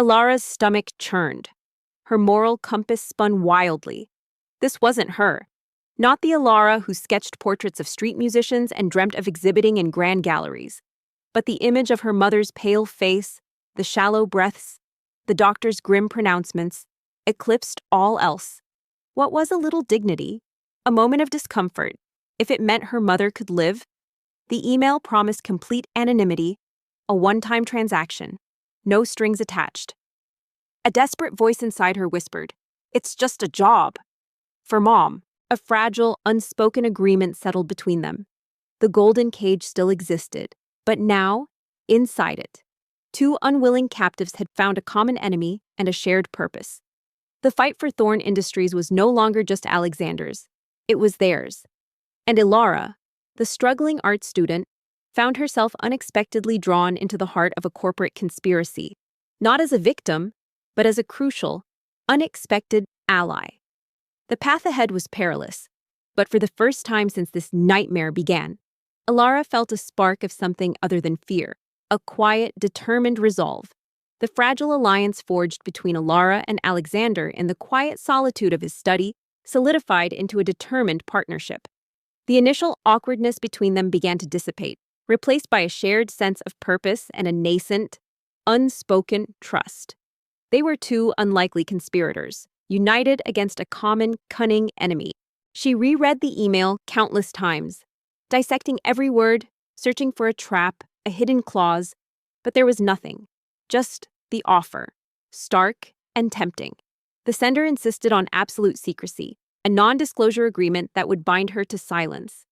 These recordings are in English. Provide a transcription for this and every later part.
Ilara's stomach churned. Her moral compass spun wildly. This wasn't her. Not the Ilara who sketched portraits of street musicians and dreamt of exhibiting in grand galleries, but the image of her mother's pale face, the shallow breaths, the doctor's grim pronouncements, eclipsed all else. What was a little dignity? A moment of discomfort, if it meant her mother could live? The email promised complete anonymity, a one-time transaction, no strings attached. A desperate voice inside her whispered, "It's just a job." For Mom, a fragile, unspoken agreement settled between them. The golden cage still existed, but now, inside it, two unwilling captives had found a common enemy and a shared purpose. The fight for Thorn Industries was no longer just Alexander's, it was theirs. And Ilara, the struggling art student, found herself unexpectedly drawn into the heart of a corporate conspiracy, not as a victim, but as a crucial, unexpected ally. The path ahead was perilous, but for the first time since this nightmare began, Ilara felt a spark of something other than fear, a quiet, determined resolve. The fragile alliance forged between Ilara and Alexander in the quiet solitude of his study solidified into a determined partnership. The initial awkwardness between them began to dissipate, replaced by a shared sense of purpose and a nascent, unspoken trust. They were two unlikely conspirators, united against a common, cunning enemy. She reread the email countless times, dissecting every word, searching for a trap, a hidden clause, but there was nothing, just the offer, stark and tempting. The sender insisted on absolute secrecy, a non-disclosure agreement that would bind her to silence.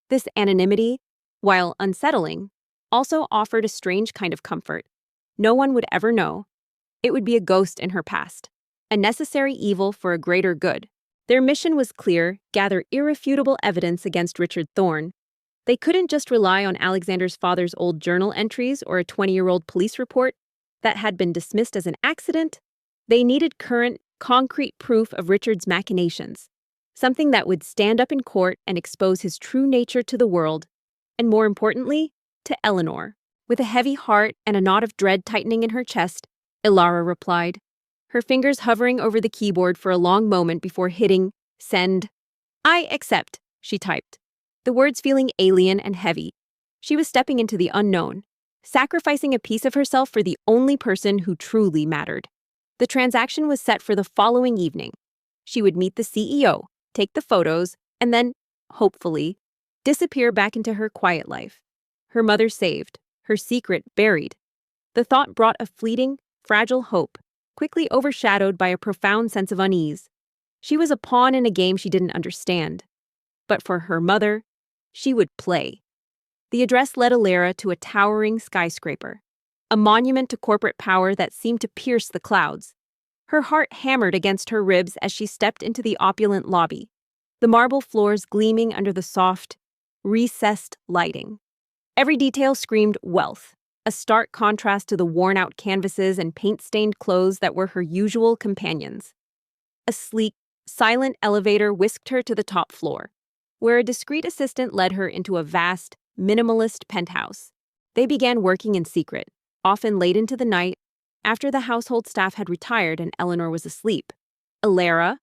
This anonymity, while unsettling, also offered a strange kind of comfort. No one would ever know. It would be a ghost in her past, a necessary evil for a greater good. Their mission was clear: gather irrefutable evidence against Richard Thorn. They couldn't just rely on Alexander's father's old journal entries or a 20-year-old police report that had been dismissed as an accident. They needed current, concrete proof of Richard's machinations, something that would stand up in court and expose his true nature to the world, and more importantly, to Eleanor. With a heavy heart and a knot of dread tightening in her chest, Ilara replied, her fingers hovering over the keyboard for a long moment before hitting send. "I accept," she typed, the words feeling alien and heavy. She was stepping into the unknown, sacrificing a piece of herself for the only person who truly mattered. The transaction was set for the following evening. She would meet the CEO, take the photos, and then, hopefully, disappear back into her quiet life. Her mother saved, her secret buried. The thought brought a fleeting, fragile hope, quickly overshadowed by a profound sense of unease. She was a pawn in a game she didn't understand. But for her mother, she would play. The address led Ilara to a towering skyscraper, a monument to corporate power that seemed to pierce the clouds. Her heart hammered against her ribs as she stepped into the opulent lobby, the marble floors gleaming under the soft, recessed lighting. Every detail screamed wealth, a stark contrast to the worn-out canvases and paint-stained clothes that were her usual companions. A sleek, silent elevator whisked her to the top floor, where a discreet assistant led her into a vast, minimalist penthouse. They began working in secret, often late into the night, after the household staff had retired and Eleanor was asleep. Ilara,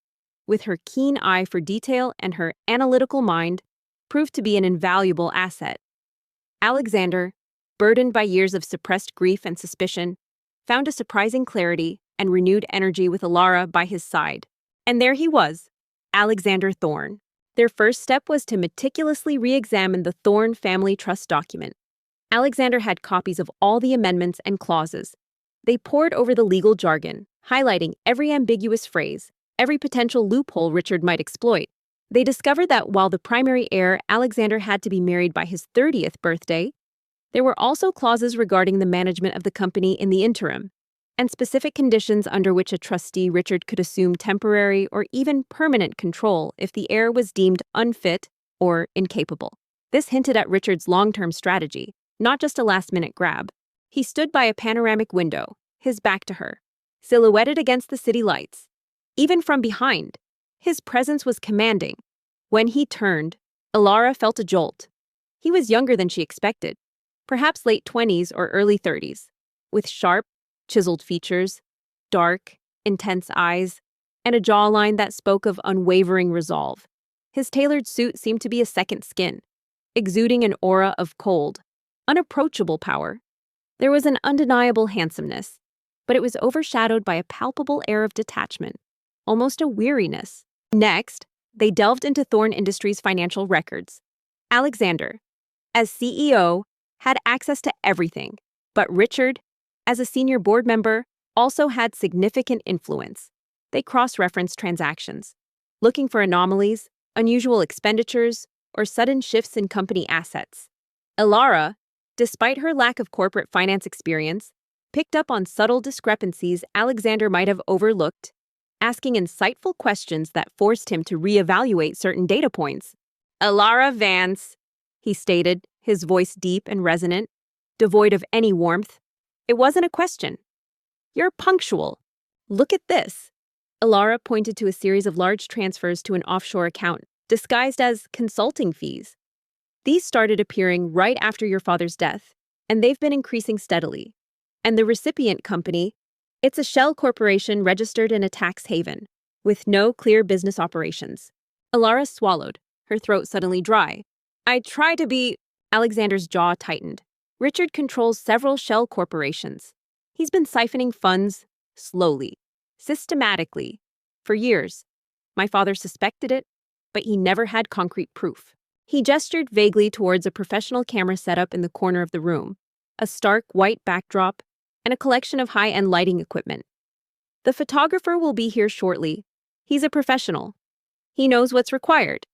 with her keen eye for detail and her analytical mind, proved to be an invaluable asset. Alexander, burdened by years of suppressed grief and suspicion, found a surprising clarity and renewed energy with Ilara by his side. And there he was, Alexander Thorn. Their first step was to meticulously re-examine the Thorn family trust document. Alexander had copies of all the amendments and clauses. They pored over the legal jargon, highlighting every ambiguous phrase, every potential loophole Richard might exploit. They discovered that while the primary heir, Alexander, had to be married by his 30th birthday, there were also clauses regarding the management of the company in the interim, and specific conditions under which a trustee, Richard, could assume temporary or even permanent control if the heir was deemed unfit or incapable. This hinted at Richard's long-term strategy, not just a last-minute grab. He stood by a panoramic window, his back to her, silhouetted against the city lights. Even from behind, his presence was commanding. When he turned, Ilara felt a jolt. He was younger than she expected, perhaps late 20s or early 30s, with sharp, chiseled features, dark, intense eyes, and a jawline that spoke of unwavering resolve. His tailored suit seemed to be a second skin, exuding an aura of cold, unapproachable power. There was an undeniable handsomeness, but it was overshadowed by a palpable air of detachment, almost a weariness. Next, they delved into Thorne Industries' financial records. Alexander, as CEO, had access to everything, but Richard, as a senior board member, also had significant influence. They cross-referenced transactions, looking for anomalies, unusual expenditures, or sudden shifts in company assets. Elara, despite her lack of corporate finance experience, picked up on subtle discrepancies Alexander might have overlooked, asking insightful questions that forced him to reevaluate certain data points. "Elara Vance," he stated, his voice deep and resonant, devoid of any warmth. It wasn't a question. "You're punctual. Look at this." Elara pointed to a series of large transfers to an offshore account, disguised as consulting fees. "These started appearing right after your father's death, and they've been increasing steadily. And the recipient company, it's a shell corporation registered in a tax haven, with no clear business operations." Elara swallowed, her throat suddenly dry. "I try to be—" Alexander's jaw tightened. "Richard controls several shell corporations. He's been siphoning funds slowly, systematically, for years. My father suspected it, but he never had concrete proof." He gestured vaguely towards a professional camera setup in the corner of the room, a stark white backdrop, and a collection of high-end lighting equipment. "The photographer will be here shortly. He's a professional. He knows what's required."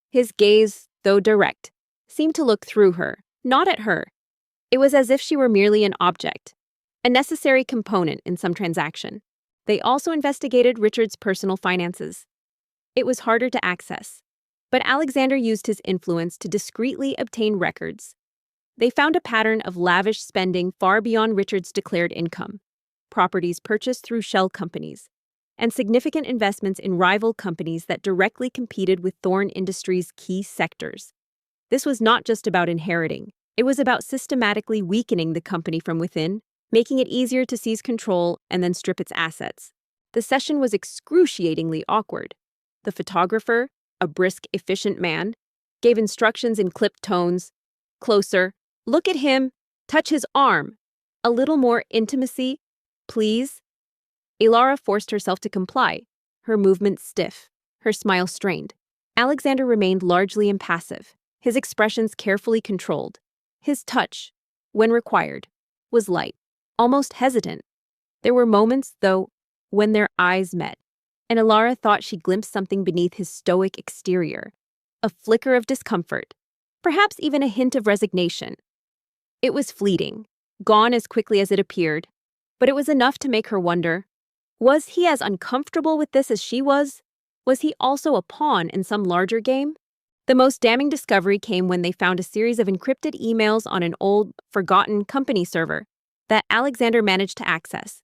His gaze, though direct, seemed to look through her, not at her. It was as if she were merely an object, a necessary component in some transaction. They also investigated Richard's personal finances. It was harder to access, but Alexander used his influence to discreetly obtain records. They found a pattern of lavish spending far beyond Richard's declared income, properties purchased through shell companies, and significant investments in rival companies that directly competed with Thorne Industries' key sectors. This was not just about inheriting. It was about systematically weakening the company from within, making it easier to seize control and then strip its assets. The session was excruciatingly awkward. The photographer, a brisk, efficient man, gave instructions in clipped tones. "Closer. Look at him. Touch his arm. A little more intimacy, please." Elara forced herself to comply, her movements stiff, her smile strained. Alexander remained largely impassive, his expressions carefully controlled. His touch, when required, was light, almost hesitant. There were moments, though, when their eyes met, and Elara thought she glimpsed something beneath his stoic exterior, a flicker of discomfort, perhaps even a hint of resignation. It was fleeting, gone as quickly as it appeared, but it was enough to make her wonder, was he as uncomfortable with this as she was? Was he also a pawn in some larger game? The most damning discovery came when they found a series of encrypted emails on an old, forgotten company server that Alexander managed to access.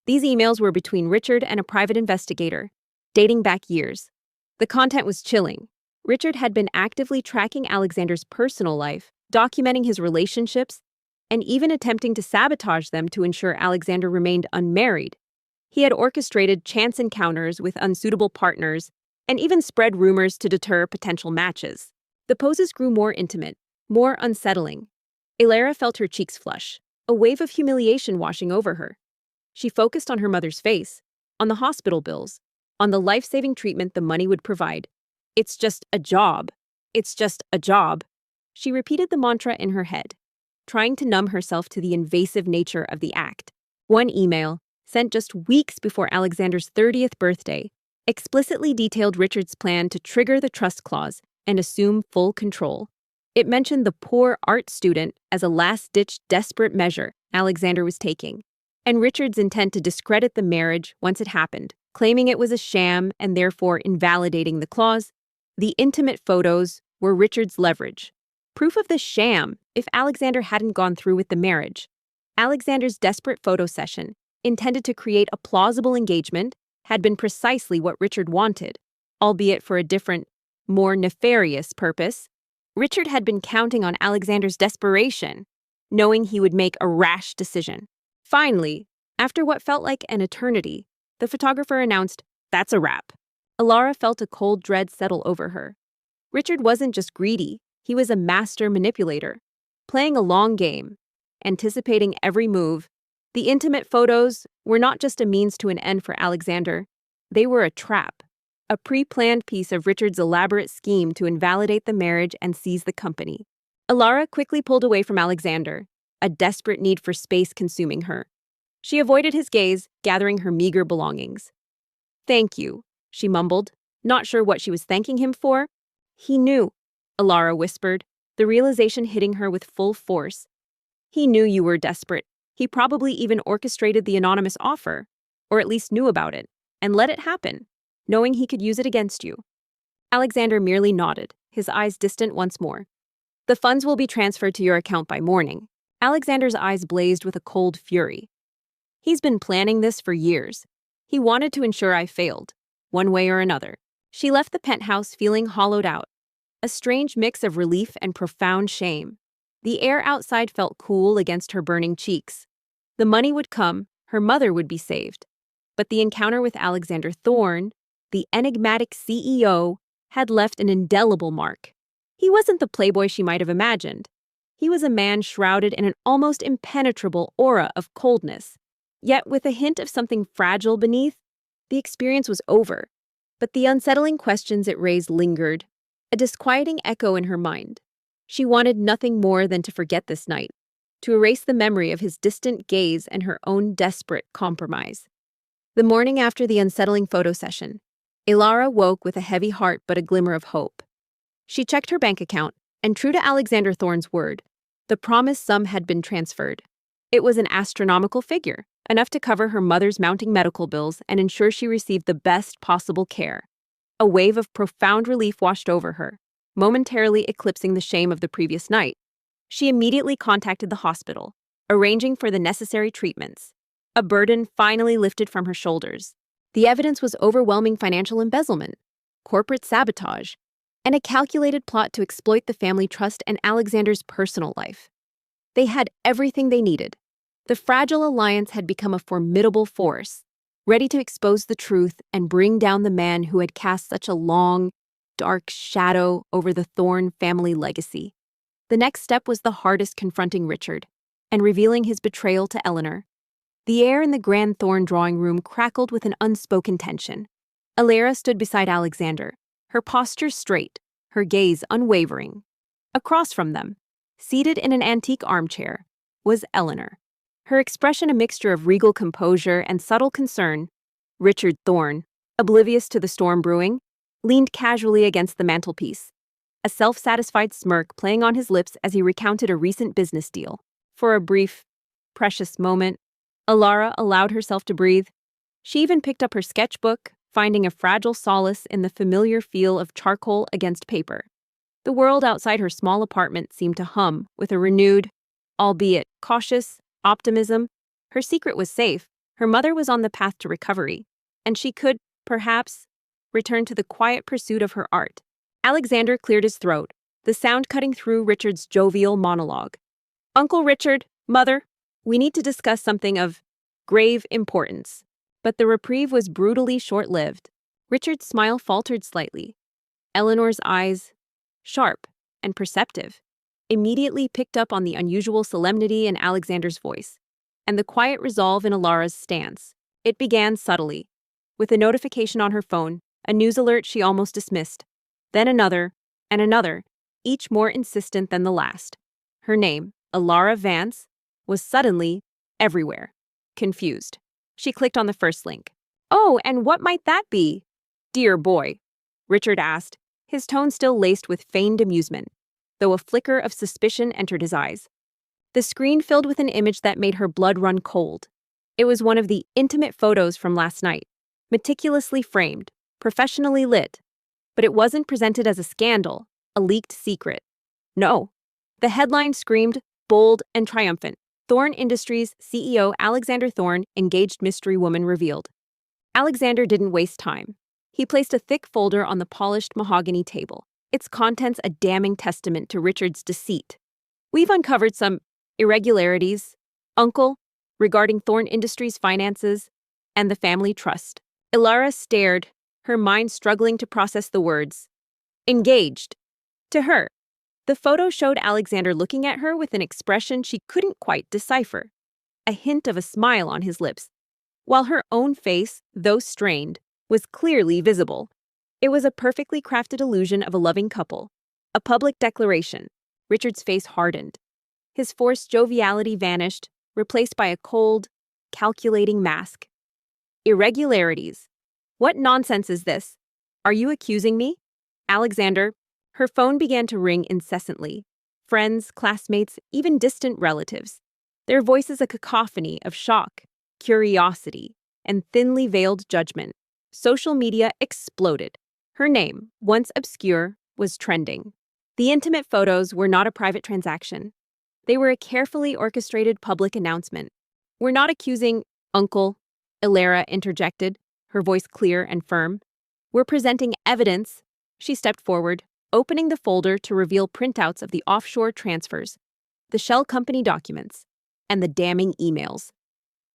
These emails were between Richard and a private investigator, dating back years. The content was chilling. Richard had been actively tracking Alexander's personal life, documenting his relationships, and even attempting to sabotage them to ensure Alexander remained unmarried. He had orchestrated chance encounters with unsuitable partners and even spread rumors to deter potential matches. The poses grew more intimate, more unsettling. Elara felt her cheeks flush, a wave of humiliation washing over her. She focused on her mother's face, on the hospital bills, on the life-saving treatment the money would provide. "It's just a job. It's just a job." She repeated the mantra in her head, trying to numb herself to the invasive nature of the act. One email, sent just weeks before Alexander's 30th birthday, explicitly detailed Richard's plan to trigger the trust clause and assume full control. It mentioned the poor art student as a last-ditch desperate measure Alexander was taking, and Richard's intent to discredit the marriage once it happened, claiming it was a sham and therefore invalidating the clause. The intimate photos were Richard's leverage. Proof of the sham if Alexander hadn't gone through with the marriage. Alexander's desperate photo session, intended to create a plausible engagement, had been precisely what Richard wanted, albeit for a different, more nefarious purpose. Richard had been counting on Alexander's desperation, knowing he would make a rash decision. Finally, after what felt like an eternity, The photographer announced, "That's a wrap." Alara felt a cold dread settle over her. Richard wasn't just greedy, he was a master manipulator, playing a long game, anticipating every move. The intimate photos were not just a means to an end for Alexander, they were a trap, a pre-planned piece of Richard's elaborate scheme to invalidate the marriage and seize the company. Alara quickly pulled away from Alexander, a desperate need for space consuming her. She avoided his gaze, gathering her meager belongings. "Thank you," she mumbled, not sure what she was thanking him for. "He knew," Alara whispered, the realization hitting her with full force. "He knew you were desperate. He probably even orchestrated the anonymous offer, or at least knew about it, and let it happen, knowing he could use it against you." Alexander merely nodded, his eyes distant once more. "The funds will be transferred to your account by morning." Alexander's eyes blazed with a cold fury. "He's been planning this for years. He wanted to ensure I failed, one way or another." She left the penthouse feeling hollowed out, a strange mix of relief and profound shame. The air outside felt cool against her burning cheeks. The money would come, her mother would be saved. But the encounter with Alexander Thorne, the enigmatic CEO, had left an indelible mark. He wasn't the playboy she might have imagined. He was a man shrouded in an almost impenetrable aura of coldness. Yet with a hint of something fragile beneath, the experience was over. But the unsettling questions it raised lingered, a disquieting echo in her mind. She wanted nothing more than to forget this night, to erase the memory of his distant gaze and her own desperate compromise. The morning after the unsettling photo session, Alara woke with a heavy heart but a glimmer of hope. She checked her bank account, and true to Alexander Thorne's word, the promised sum had been transferred. It was an astronomical figure, enough to cover her mother's mounting medical bills and ensure she received the best possible care. A wave of profound relief washed over her, momentarily eclipsing the shame of the previous night. She immediately contacted the hospital, arranging for the necessary treatments. A burden finally lifted from her shoulders. The evidence was overwhelming financial embezzlement, corporate sabotage, and a calculated plot to exploit the family trust and Alexander's personal life. They had everything they needed. The fragile alliance had become a formidable force, ready to expose the truth and bring down the man who had cast such a long, dark shadow over the Thorne family legacy. The next step was the hardest, confronting Richard and revealing his betrayal to Eleanor. The air in the Grand Thorne drawing room crackled with an unspoken tension. Alara stood beside Alexander, her posture straight, her gaze unwavering. Across from them, seated in an antique armchair, was Eleanor, her expression a mixture of regal composure and subtle concern. Richard Thorne, oblivious to the storm brewing, leaned casually against the mantelpiece, a self-satisfied smirk playing on his lips as he recounted a recent business deal. For a brief, precious moment, Alara allowed herself to breathe. She even picked up her sketchbook, finding a fragile solace in the familiar feel of charcoal against paper. The world outside her small apartment seemed to hum with a renewed, albeit cautious, optimism. Her secret was safe, her mother was on the path to recovery, and she could, perhaps, return to the quiet pursuit of her art. Alexander cleared his throat, the sound cutting through Richard's jovial monologue. "Uncle Richard, Mother, we need to discuss something of grave importance." But the reprieve was brutally short-lived. Richard's smile faltered slightly. Eleanor's eyes, sharp and perceptive, immediately picked up on the unusual solemnity in Alexander's voice, and the quiet resolve in Alara's stance. It began subtly, with a notification on her phone, a news alert she almost dismissed. Then another, and another, each more insistent than the last. Her name, Alara Vance, was suddenly everywhere. Confused, she clicked on the first link. "Oh, and what might that be?" "Dear boy," Richard asked, his tone still laced with feigned amusement, though a flicker of suspicion entered his eyes. The screen filled with an image that made her blood run cold. It was one of the intimate photos from last night, meticulously framed, professionally lit. But it wasn't presented as a scandal, a leaked secret. No. The headline screamed, bold and triumphant, "Thorne Industries CEO Alexander Thorne, engaged mystery woman revealed." Alexander didn't waste time. He placed a thick folder on the polished mahogany table, its contents a damning testament to Richard's deceit. "We've uncovered some irregularities, Uncle, regarding Thorne Industries' finances. and the family trust. Ilara stared, her mind struggling to process the words. Engaged. To her, the photo showed Alexander looking at her with an expression she couldn't quite decipher, a hint of a smile on his lips, while her own face, though strained, was clearly visible. It was a perfectly crafted illusion of a loving couple, a public declaration. Richard's face hardened. His forced joviality vanished, replaced by a cold, calculating mask. Irregularities. What nonsense is this? Are you accusing me? Alexander. Her phone began to ring incessantly. Friends, classmates, even distant relatives. Their voices a cacophony of shock, curiosity, and thinly veiled judgment. Social media exploded. Her name, once obscure, was trending. The intimate photos were not a private transaction. They were a carefully orchestrated public announcement. We're not accusing Uncle, Ilara interjected, her voice clear and firm. We're presenting evidence. She stepped forward, opening the folder to reveal printouts of the offshore transfers, the Shell company documents, and the damning emails.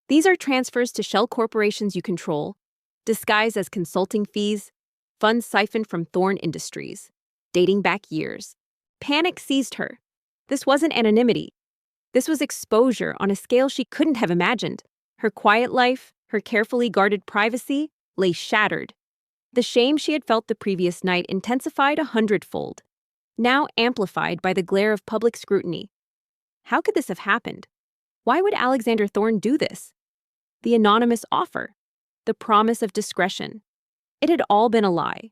These are transfers to Shell corporations you control, disguised as consulting fees, funds siphoned from Thorn Industries, dating back years. Panic seized her. This wasn't anonymity. This was exposure on a scale she couldn't have imagined. Her quiet life, her carefully guarded privacy, lay shattered. The shame she had felt the previous night intensified 100-fold, now amplified by the glare of public scrutiny. How could this have happened? Why would Alexander Thorn do this? The anonymous offer, the promise of discretion. It had all been a lie,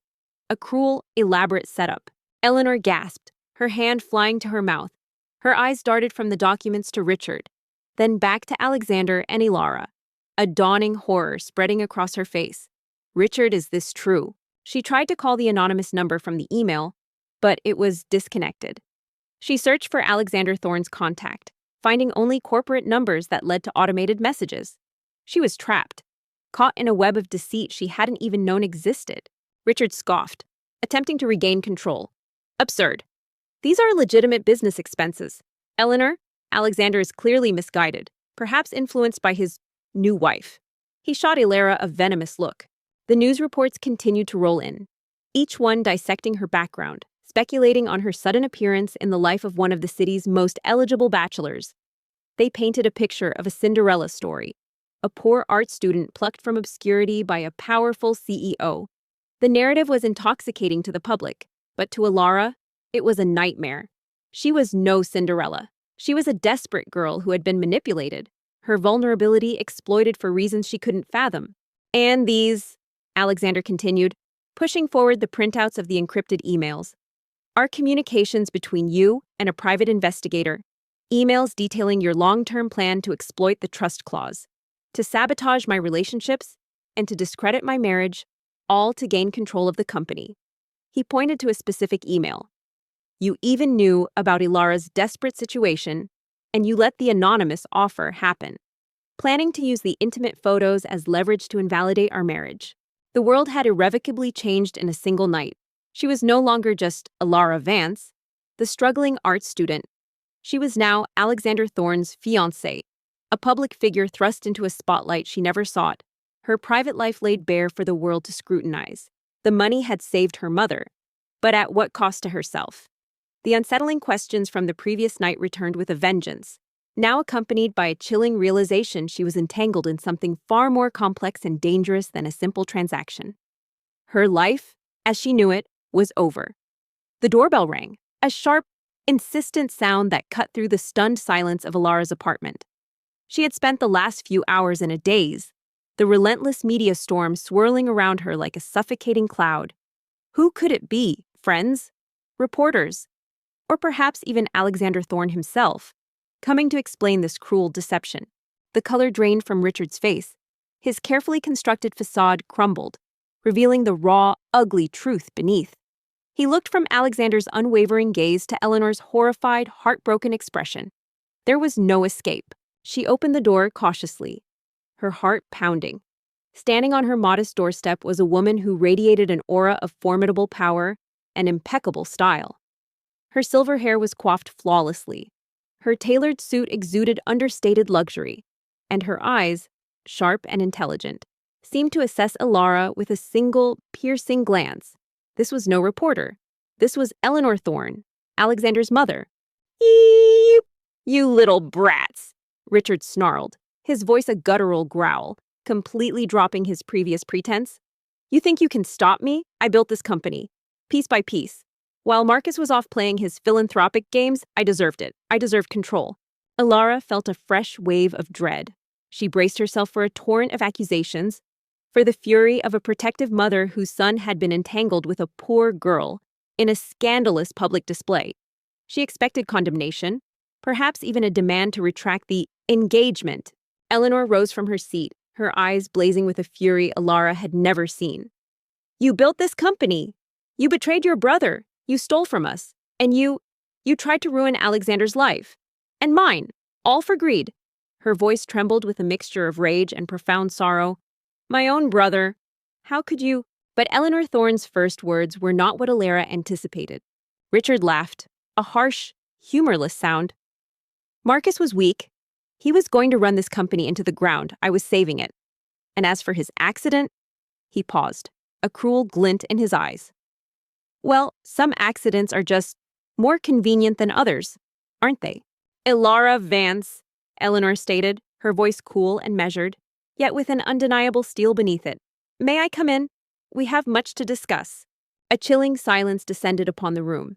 a cruel, elaborate setup. Eleanor gasped, her hand flying to her mouth. Her eyes darted from the documents to Richard, then back to Alexander and Ilara, a dawning horror spreading across her face. Richard, is this true? She tried to call the anonymous number from the email, but it was disconnected. She searched for Alexander Thorn's contact, finding only corporate numbers that led to automated messages. She was trapped, caught in a web of deceit she hadn't even known existed. Richard scoffed, attempting to regain control. Absurd. These are legitimate business expenses. Eleanor, Alexander is clearly misguided, perhaps influenced by his new wife. He shot Ilara a venomous look. The news reports continued to roll in, each one dissecting her background, speculating on her sudden appearance in the life of one of the city's most eligible bachelors. They painted a picture of a Cinderella story, a poor art student plucked from obscurity by a powerful CEO. The narrative was intoxicating to the public, but to Ilara, it was a nightmare. She was no Cinderella. She was a desperate girl who had been manipulated, her vulnerability exploited for reasons she couldn't fathom. And these, Alexander continued, pushing forward the printouts of the encrypted emails, are communications between you and a private investigator, emails detailing your long-term plan to exploit the trust clause, to sabotage my relationships, and to discredit my marriage, all to gain control of the company. He pointed to a specific email. You even knew about Ilara's desperate situation, and you let the anonymous offer happen, planning to use the intimate photos as leverage to invalidate our marriage. The world had irrevocably changed in a single night. She was no longer just Ilara Vance, the struggling art student. She was now Alexander Thorn's fiancée, a public figure thrust into a spotlight she never sought, her private life laid bare for the world to scrutinize. The money had saved her mother, but at what cost to herself? The unsettling questions from the previous night returned with a vengeance, now accompanied by a chilling realization she was entangled in something far more complex and dangerous than a simple transaction. Her life, as she knew it, was over. The doorbell rang, a sharp, insistent sound that cut through the stunned silence of Ilara's apartment. She had spent the last few hours in a daze, the relentless media storm swirling around her like a suffocating cloud. Who could it be? Friends? Reporters? Or perhaps even Alexander Thorn himself, coming to explain this cruel deception? The color drained from Richard's face. His carefully constructed facade crumbled, revealing the raw, ugly truth beneath. He looked from Alexander's unwavering gaze to Eleanor's horrified, heartbroken expression. There was no escape. She opened the door cautiously, her heart pounding. Standing on her modest doorstep was a woman who radiated an aura of formidable power and impeccable style. Her silver hair was coiffed flawlessly. Her tailored suit exuded understated luxury, and her eyes, sharp and intelligent, seemed to assess Ilara with a single, piercing glance. This was no reporter. This was Eleanor Thorne, Alexander's mother. "Eep! You little brats!" Richard snarled, his voice a guttural growl, completely dropping his previous pretense. "You think you can stop me? I built this company, piece by piece. While Marcus was off playing his philanthropic games, I deserved it. I deserved control." Ilara felt a fresh wave of dread. She braced herself for a torrent of accusations, for the fury of a protective mother whose son had been entangled with a poor girl in a scandalous public display. She expected condemnation, perhaps even a demand to retract the engagement. Eleanor rose from her seat, her eyes blazing with a fury Ilara had never seen. "You built this company. You betrayed your brother. You stole from us. And you tried to ruin Alexander's life. And mine. All for greed." Her voice trembled with a mixture of rage and profound sorrow. "My own brother. How could you?" But Eleanor Thorne's first words were not what Ilara anticipated. Richard laughed, a harsh, humorless sound. "Marcus was weak. He was going to run this company into the ground. I was saving it. And as for his accident," he paused, a cruel glint in his eyes. "Well, some accidents are just more convenient than others, aren't they?" "Ilara Vance," Eleanor stated, her voice cool and measured, yet with an undeniable steel beneath it. "May I come in? We have much to discuss." A chilling silence descended upon the room.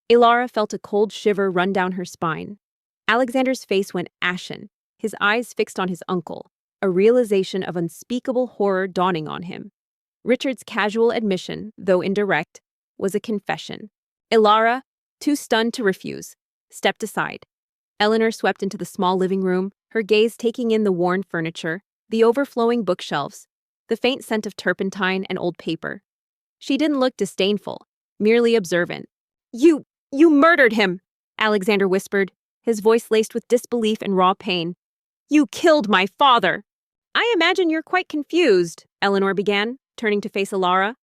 Ilara felt a cold shiver run down her spine. Alexander's face went ashen, his eyes fixed on his uncle, a realization of unspeakable horror dawning on him. Richard's casual admission, though indirect, was a confession. Ilara, too stunned to refuse, stepped aside. Eleanor swept into the small living room, her gaze taking in the worn furniture, the overflowing bookshelves, the faint scent of turpentine and old paper. She didn't look disdainful, merely observant. You murdered him," Alexander whispered, his voice laced with disbelief and raw pain. "You killed my father." "I imagine you're quite confused," Eleanor began, turning to face Ilara,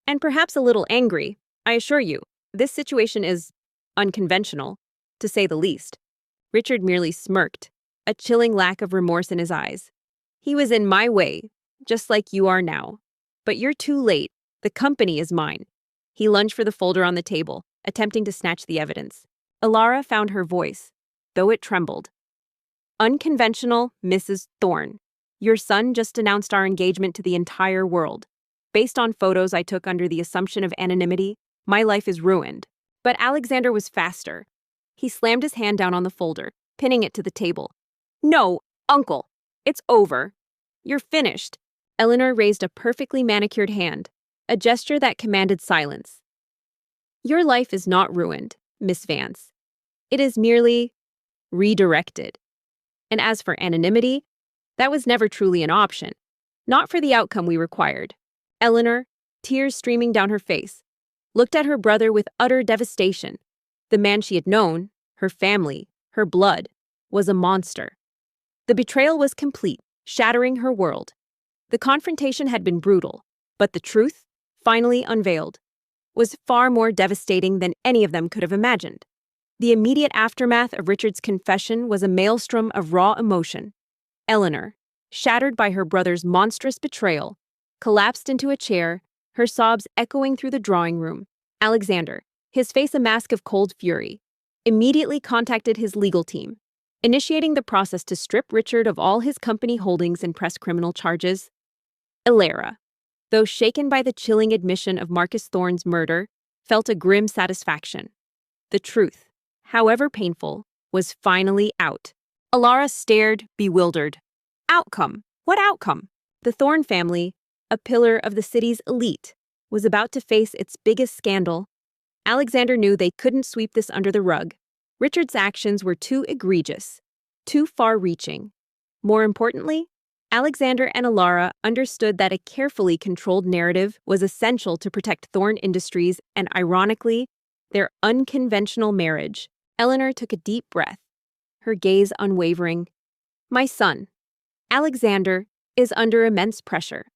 "and perhaps a little angry. I assure you, this situation is unconventional, to say the least." Richard merely smirked, a chilling lack of remorse in his eyes. "He was in my way, just like you are now. But you're too late. The company is mine." He lunged for the folder on the table, attempting to snatch the evidence. Ilara found her voice, though it trembled. "Unconventional Mrs. Thorne. Your son just announced our engagement to the entire world. Based on photos I took under the assumption of anonymity, my life is ruined." But Alexander was faster. He slammed his hand down on the folder, pinning it to the table. "No, Uncle, it's over. You're finished." Eleanor raised a perfectly manicured hand, a gesture that commanded silence. "Your life is not ruined, Miss Vance. It is merely redirected. And as for anonymity, that was never truly an option, not for the outcome we required." Eleanor, tears streaming down her face, looked at her brother with utter devastation. The man she had known, her family, her blood, was a monster. The betrayal was complete, shattering her world. The confrontation had been brutal, but the truth, finally unveiled, was far more devastating than any of them could have imagined. The immediate aftermath of Richard's confession was a maelstrom of raw emotion. Eleanor, shattered by her brother's monstrous betrayal, collapsed into a chair, her sobs echoing through the drawing room. Alexander, his face a mask of cold fury, immediately contacted his legal team, initiating the process to strip Richard of all his company holdings and press criminal charges. Ilara, though shaken by the chilling admission of Marcus Thorne's murder, felt a grim satisfaction. The truth, however painful, was finally out. Ilara stared, bewildered. Outcome? What outcome? The Thorne family, a pillar of the city's elite, was about to face its biggest scandal. Alexander knew they couldn't sweep this under the rug. Richard's actions were too egregious, too far-reaching. More importantly, Alexander and Ilara understood that a carefully controlled narrative was essential to protect Thorne Industries and, ironically, their unconventional marriage. Eleanor took a deep breath, her gaze unwavering. "My son, Alexander, is under immense pressure.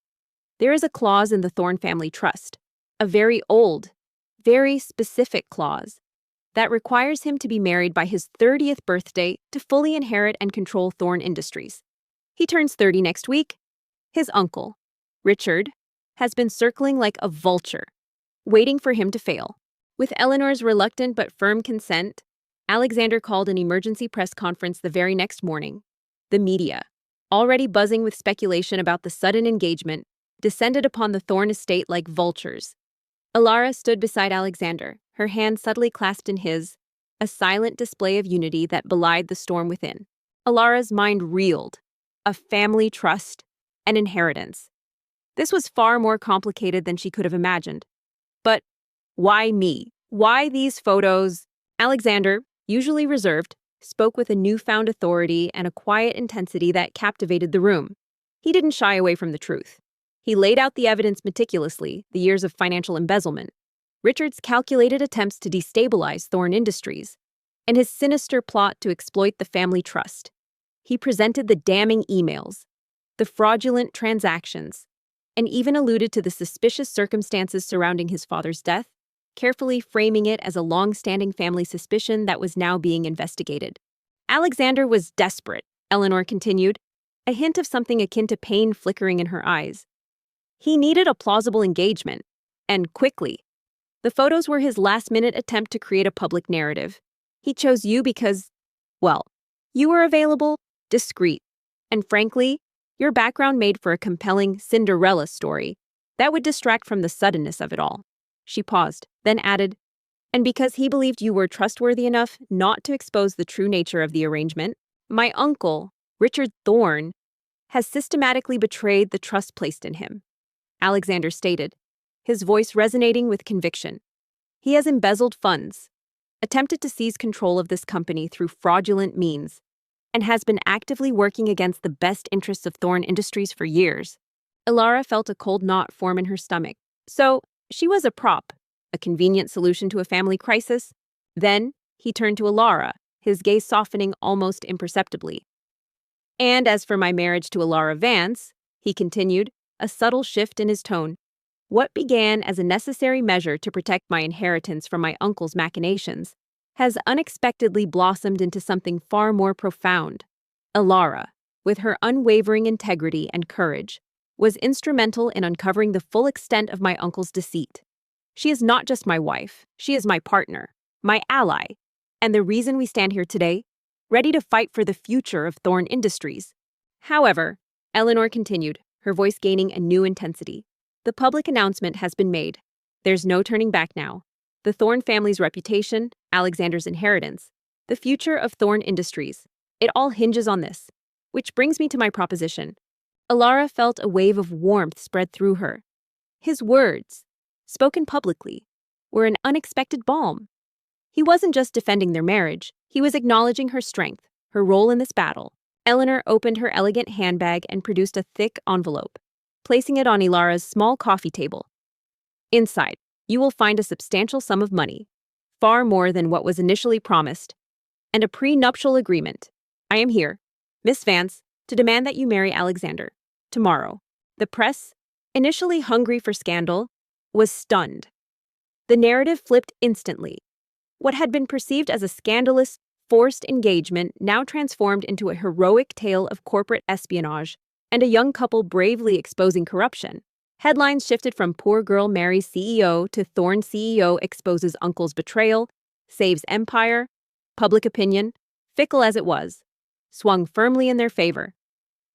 There is a clause in the Thorne family trust, a very old, very specific clause, that requires him to be married by his 30th birthday to fully inherit and control Thorne Industries. He turns 30 next week. His uncle, Richard, has been circling like a vulture, waiting for him to fail. With Eleanor's reluctant but firm consent, Alexander called an emergency press conference the very next morning. The media, already buzzing with speculation about the sudden engagement, descended upon the Thorne estate like vultures. Alara stood beside Alexander, her hand subtly clasped in his, a silent display of unity that belied the storm within. Alara's mind reeled. A family trust, an inheritance. This was far more complicated than she could have imagined. But why me? Why these photos? Alexander, usually reserved, spoke with a newfound authority and a quiet intensity that captivated the room. He didn't shy away from the truth. He laid out the evidence meticulously, the years of financial embezzlement, Richard's calculated attempts to destabilize Thorne Industries, and his sinister plot to exploit the family trust. He presented the damning emails, the fraudulent transactions, and even alluded to the suspicious circumstances surrounding his father's death, carefully framing it as a long-standing family suspicion that was now being investigated. Alexander was desperate, Eleanor continued, a hint of something akin to pain flickering in her eyes. He needed a plausible engagement, and quickly. The photos were his last-minute attempt to create a public narrative. He chose you because, well, you were available, discreet, and frankly, your background made for a compelling Cinderella story that would distract from the suddenness of it all. She paused, then added, and because he believed you were trustworthy enough not to expose the true nature of the arrangement, my uncle, Richard Thorne, has systematically betrayed the trust placed in him. Alexander stated, his voice resonating with conviction. He has embezzled funds, attempted to seize control of this company through fraudulent means, and has been actively working against the best interests of Thorne Industries for years. Alara felt a cold knot form in her stomach. So, she was a prop, a convenient solution to a family crisis. Then, he turned to Alara, his gaze softening almost imperceptibly. And as for my marriage to Alara Vance, he continued, a subtle shift in his tone. What began as a necessary measure to protect my inheritance from my uncle's machinations has unexpectedly blossomed into something far more profound. Alara, with her unwavering integrity and courage, was instrumental in uncovering the full extent of my uncle's deceit. She is not just my wife, she is my partner, my ally, and the reason we stand here today, ready to fight for the future of Thorne Industries. However, Eleanor continued, her voice gaining a new intensity. The public announcement has been made. There's no turning back now. The Thorne family's reputation, Alexander's inheritance, the future of Thorne Industries. It all hinges on this. Which brings me to my proposition. Alara felt a wave of warmth spread through her. His words, spoken publicly, were an unexpected balm. He wasn't just defending their marriage, he was acknowledging her strength, her role in this battle. Eleanor opened her elegant handbag and produced a thick envelope, placing it on Alara's small coffee table. Inside, you will find a substantial sum of money, far more than what was initially promised, and a prenuptial agreement. I am here, Miss Vance, to demand that you marry Alexander. Tomorrow. The press, initially hungry for scandal, was stunned. The narrative flipped instantly. What had been perceived as a scandalous, forced engagement now transformed into a heroic tale of corporate espionage and a young couple bravely exposing corruption. Headlines shifted from poor girl marries CEO to Thorne CEO exposes uncle's betrayal, saves empire. Public opinion, fickle as it was, swung firmly in their favor.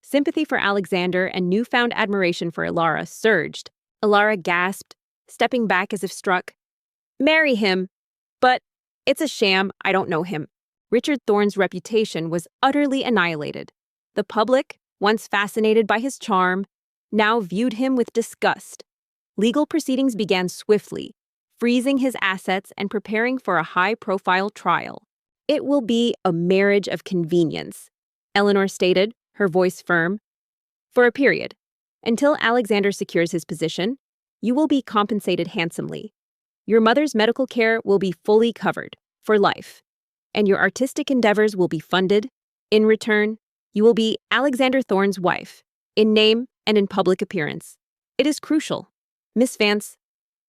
Sympathy for Alexander and newfound admiration for Alara surged. Alara gasped, stepping back as if struck. Marry him. But it's a sham, I don't know him. Richard Thorne's reputation was utterly annihilated. The public, once fascinated by his charm, now viewed him with disgust. Legal proceedings began swiftly, freezing his assets and preparing for a high-profile trial. It will be a marriage of convenience, Eleanor stated, her voice firm. For a period. Until Alexander secures his position, you will be compensated handsomely. Your mother's medical care will be fully covered, for life, and your artistic endeavors will be funded. In return, you will be Alexander Thorne's wife, in name and in public appearance. It is crucial, Miss Vance,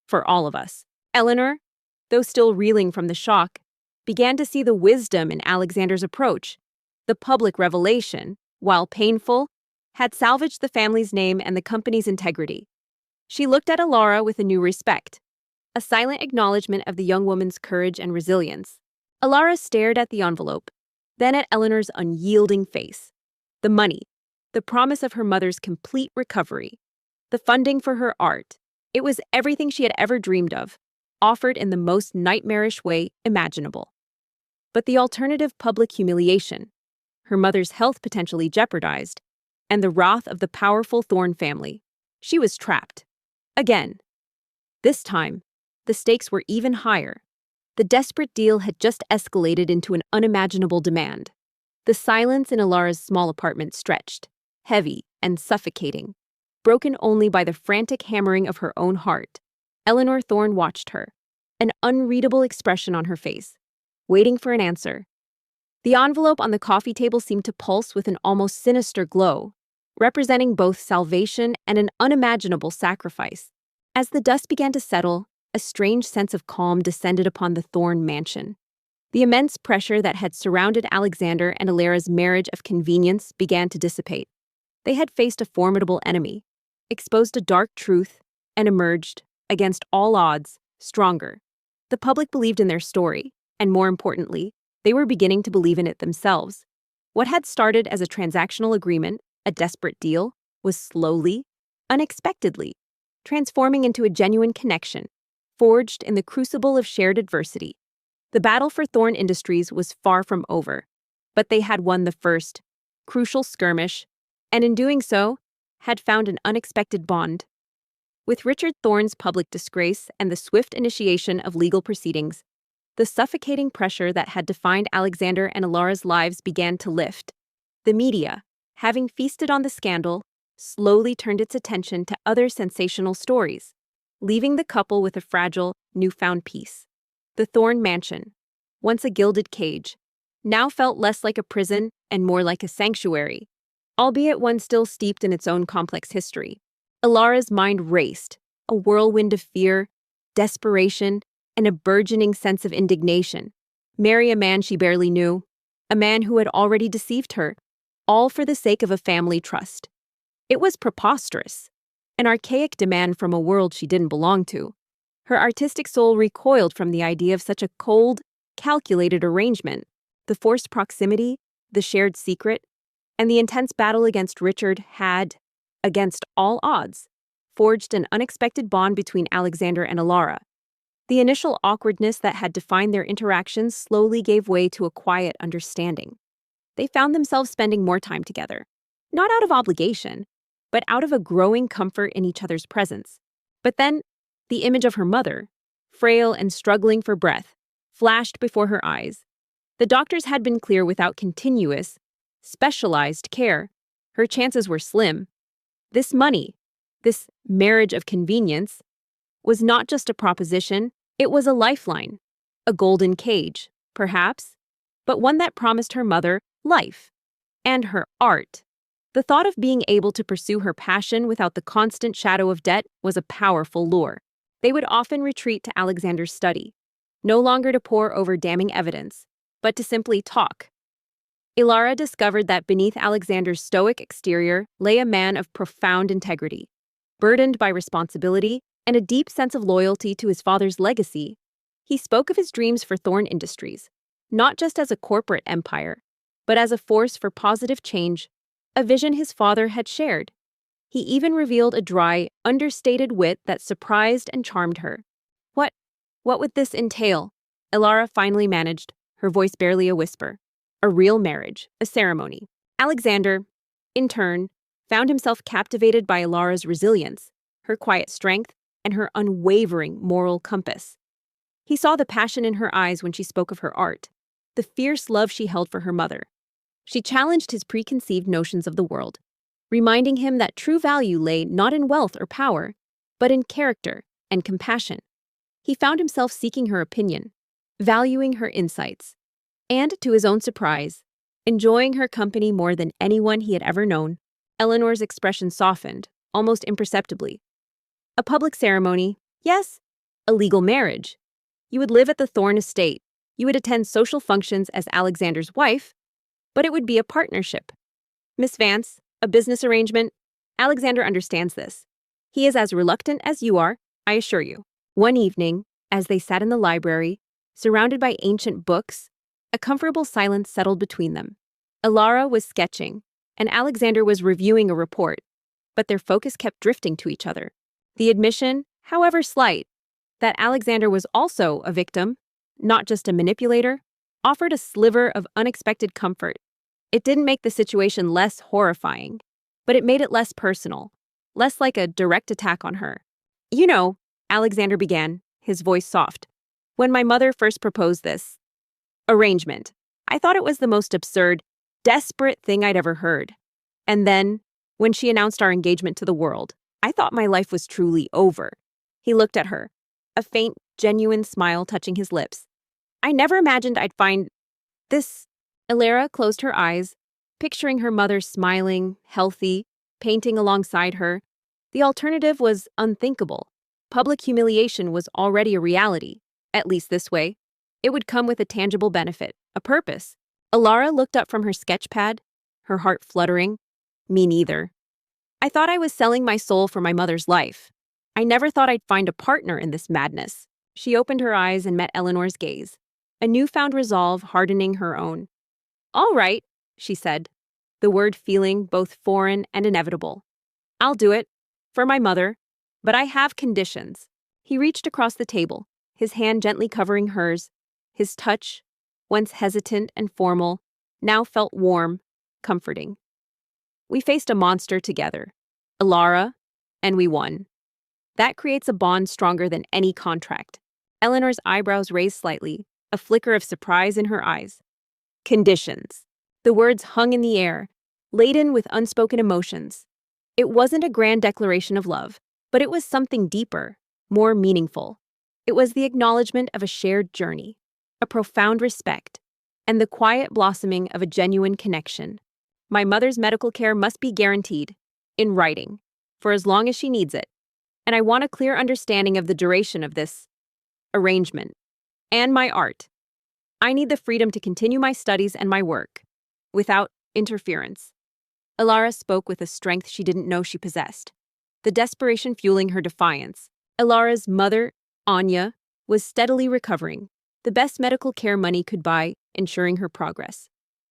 for all of us. Eleanor, though still reeling from the shock, began to see the wisdom in Alexander's approach. The public revelation, while painful, had salvaged the family's name and the company's integrity. She looked at Alara with a new respect, a silent acknowledgement of the young woman's courage and resilience. Alara stared at the envelope, then at Eleanor's unyielding face. The money, the promise of her mother's complete recovery, the funding for her art. It was everything she had ever dreamed of, offered in the most nightmarish way imaginable. But the alternative, public humiliation, her mother's health potentially jeopardized, and the wrath of the powerful Thorne family. She was trapped. Again. This time, the stakes were even higher. The desperate deal had just escalated into an unimaginable demand. The silence in Alara's small apartment stretched, heavy and suffocating, broken only by the frantic hammering of her own heart. Eleanor Thorne watched her, an unreadable expression on her face, waiting for an answer. The envelope on the coffee table seemed to pulse with an almost sinister glow, representing both salvation and an unimaginable sacrifice. As the dust began to settle, a strange sense of calm descended upon the Thorne mansion. The immense pressure that had surrounded Alexander and Alara's marriage of convenience began to dissipate. They had faced a formidable enemy, exposed a dark truth, and emerged, against all odds, stronger. The public believed in their story, and more importantly, they were beginning to believe in it themselves. What had started as a transactional agreement, a desperate deal, was slowly, unexpectedly, transforming into a genuine connection, forged in the crucible of shared adversity. The battle for Thorne Industries was far from over, but they had won the first, crucial skirmish, and in doing so, had found an unexpected bond. With Richard Thorne's public disgrace and the swift initiation of legal proceedings, the suffocating pressure that had defined Alexander and Alara's lives began to lift. The media, having feasted on the scandal, slowly turned its attention to other sensational stories, leaving the couple with a fragile, newfound peace. The Thorne mansion, once a gilded cage, now felt less like a prison and more like a sanctuary, albeit one still steeped in its own complex history. Alara's mind raced, a whirlwind of fear, desperation, and a burgeoning sense of indignation. Marry a man she barely knew, a man who had already deceived her, all for the sake of a family trust. It was preposterous, an archaic demand from a world she didn't belong to. Her artistic soul recoiled from the idea of such a cold, calculated arrangement. The forced proximity, the shared secret, and the intense battle against Richard had, against all odds, forged an unexpected bond between Alexander and Alara. The initial awkwardness that had defined their interactions slowly gave way to a quiet understanding. They found themselves spending more time together, not out of obligation, but out of a growing comfort in each other's presence. But then, the image of her mother, frail and struggling for breath, flashed before her eyes. The doctors had been clear without continuous, specialized care, her chances were slim. This money, this marriage of convenience, was not just a proposition, it was a lifeline, a golden cage, perhaps, but one that promised her mother life and her art. The thought of being able to pursue her passion without the constant shadow of debt was a powerful lure. They would often retreat to Alexander's study, no longer to pore over damning evidence, but to simply talk. Alara discovered that beneath Alexander's stoic exterior lay a man of profound integrity. Burdened by responsibility and a deep sense of loyalty to his father's legacy, he spoke of his dreams for Thorne Industries, not just as a corporate empire, but as a force for positive change, a vision his father had shared. He even revealed a dry, understated wit that surprised and charmed her. What would this entail? Alara finally managed, her voice barely a whisper. A real marriage, a ceremony. Alexander, in turn, found himself captivated by Alara's resilience, her quiet strength, and her unwavering moral compass. He saw the passion in her eyes when she spoke of her art, the fierce love she held for her mother. She challenged his preconceived notions of the world, reminding him that true value lay not in wealth or power, but in character and compassion. He found himself seeking her opinion, valuing her insights, and, to his own surprise, enjoying her company more than anyone he had ever known. Eleanor's expression softened, almost imperceptibly. A public ceremony, yes. A legal marriage. You would live at the Thorne estate. You would attend social functions as Alexander's wife, but it would be a partnership. Miss Vance, A business arrangement? Alexander understands this. He is as reluctant as you are, I assure you. One evening, as they sat in the library, surrounded by ancient books, a comfortable silence settled between them. Alara was sketching, and Alexander was reviewing a report, but their focus kept drifting to each other. The admission, however slight, that Alexander was also a victim, not just a manipulator, offered a sliver of unexpected comfort. It didn't make the situation less horrifying, but it made it less personal, less like a direct attack on her. You know, Alexander began, his voice soft. When my mother first proposed this arrangement, I thought it was the most absurd, desperate thing I'd ever heard. And then, when she announced our engagement to the world, I thought my life was truly over. He looked at her, a faint, genuine smile touching his lips. I never imagined I'd find this. Alara closed her eyes, picturing her mother smiling, healthy, painting alongside her. The alternative was unthinkable. Public humiliation was already a reality, at least this way. It would come with a tangible benefit, a purpose. Alara looked up from her sketch pad, her heart fluttering. Me neither. I thought I was selling my soul for my mother's life. I never thought I'd find a partner in this madness. She opened her eyes and met Eleanor's gaze, a newfound resolve hardening her own. All right, she said, the word feeling both foreign and inevitable. I'll do it, for my mother, but I have conditions. He reached across the table, his hand gently covering hers. His touch, once hesitant and formal, now felt warm, comforting. We faced a monster together, Alara, and we won. That creates a bond stronger than any contract. Eleanor's eyebrows raised slightly, a flicker of surprise in her eyes. Conditions. The words hung in the air, laden with unspoken emotions. It wasn't a grand declaration of love, but it was something deeper, more meaningful. It was the acknowledgement of a shared journey, a profound respect, and the quiet blossoming of a genuine connection. My mother's medical care must be guaranteed, in writing, for as long as she needs it. And I want a clear understanding of the duration of this arrangement, and my art. I need the freedom to continue my studies and my work, without interference. Alara spoke with a strength she didn't know she possessed, the desperation fueling her defiance. Alara's mother, Anya, was steadily recovering, the best medical care money could buy, ensuring her progress.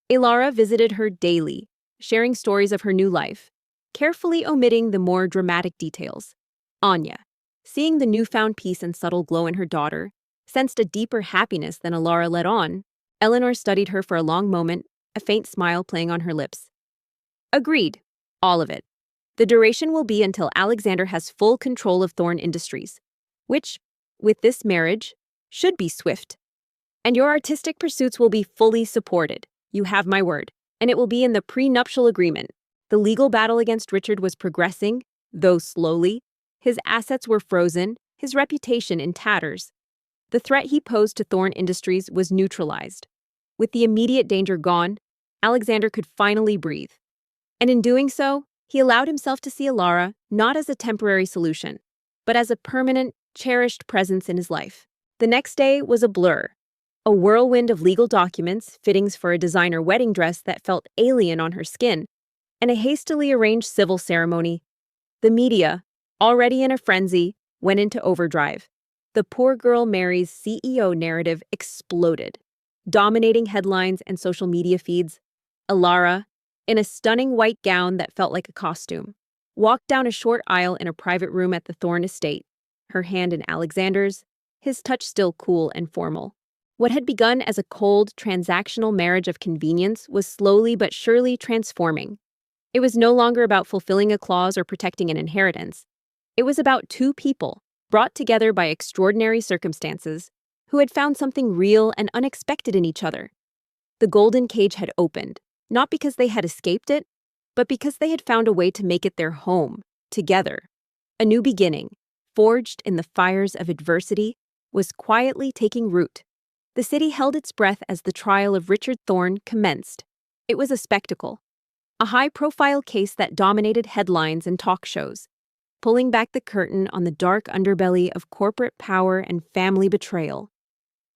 Alara visited her daily, sharing stories of her new life, carefully omitting the more dramatic details. Anya, seeing the newfound peace and subtle glow in her daughter, sensed a deeper happiness than Alara let on. Eleanor studied her for a long moment, a faint smile playing on her lips. Agreed. All of it. The duration will be until Alexander has full control of Thorn Industries, which, with this marriage, should be swift. And your artistic pursuits will be fully supported. You have my word. And it will be in the prenuptial agreement. The legal battle against Richard was progressing, though slowly. His assets were frozen, his reputation in tatters. The threat he posed to Thorn Industries was neutralized. With the immediate danger gone, Alexander could finally breathe. And in doing so, he allowed himself to see Alara not as a temporary solution, but as a permanent, cherished presence in his life. The next day was a blur, a whirlwind of legal documents, fittings for a designer wedding dress that felt alien on her skin, and a hastily arranged civil ceremony. The media, already in a frenzy, went into overdrive. The Poor Girl Marries CEO narrative exploded, dominating headlines and social media feeds. Alara, in a stunning white gown that felt like a costume, walked down a short aisle in a private room at the Thorn estate, her hand in Alexander's, his touch still cool and formal. What had begun as a cold, transactional marriage of convenience was slowly but surely transforming. It was no longer about fulfilling a clause or protecting an inheritance. It was about two people, brought together by extraordinary circumstances, who had found something real and unexpected in each other. The golden cage had opened, not because they had escaped it, but because they had found a way to make it their home, together. A new beginning, forged in the fires of adversity, was quietly taking root. The city held its breath as the trial of Richard Thorn commenced. It was a spectacle, a high-profile case that dominated headlines and talk shows, pulling back the curtain on the dark underbelly of corporate power and family betrayal.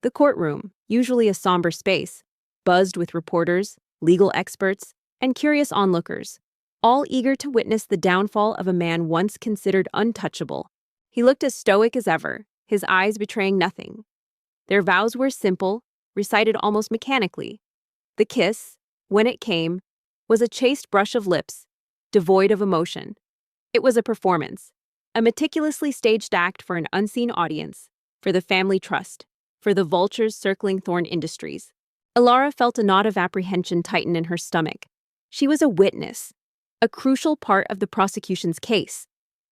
The courtroom, usually a somber space, buzzed with reporters, legal experts, and curious onlookers. all eager to witness the downfall of a man once considered untouchable. He looked as stoic as ever, his eyes betraying nothing. Their vows were simple, recited almost mechanically. The kiss, when it came, was a chaste brush of lips, devoid of emotion. It was a performance, a meticulously staged act for an unseen audience, for the family trust, for the vultures circling Thorne Industries. Elara felt a knot of apprehension tighten in her stomach. She was a witness, a crucial part of the prosecution's case.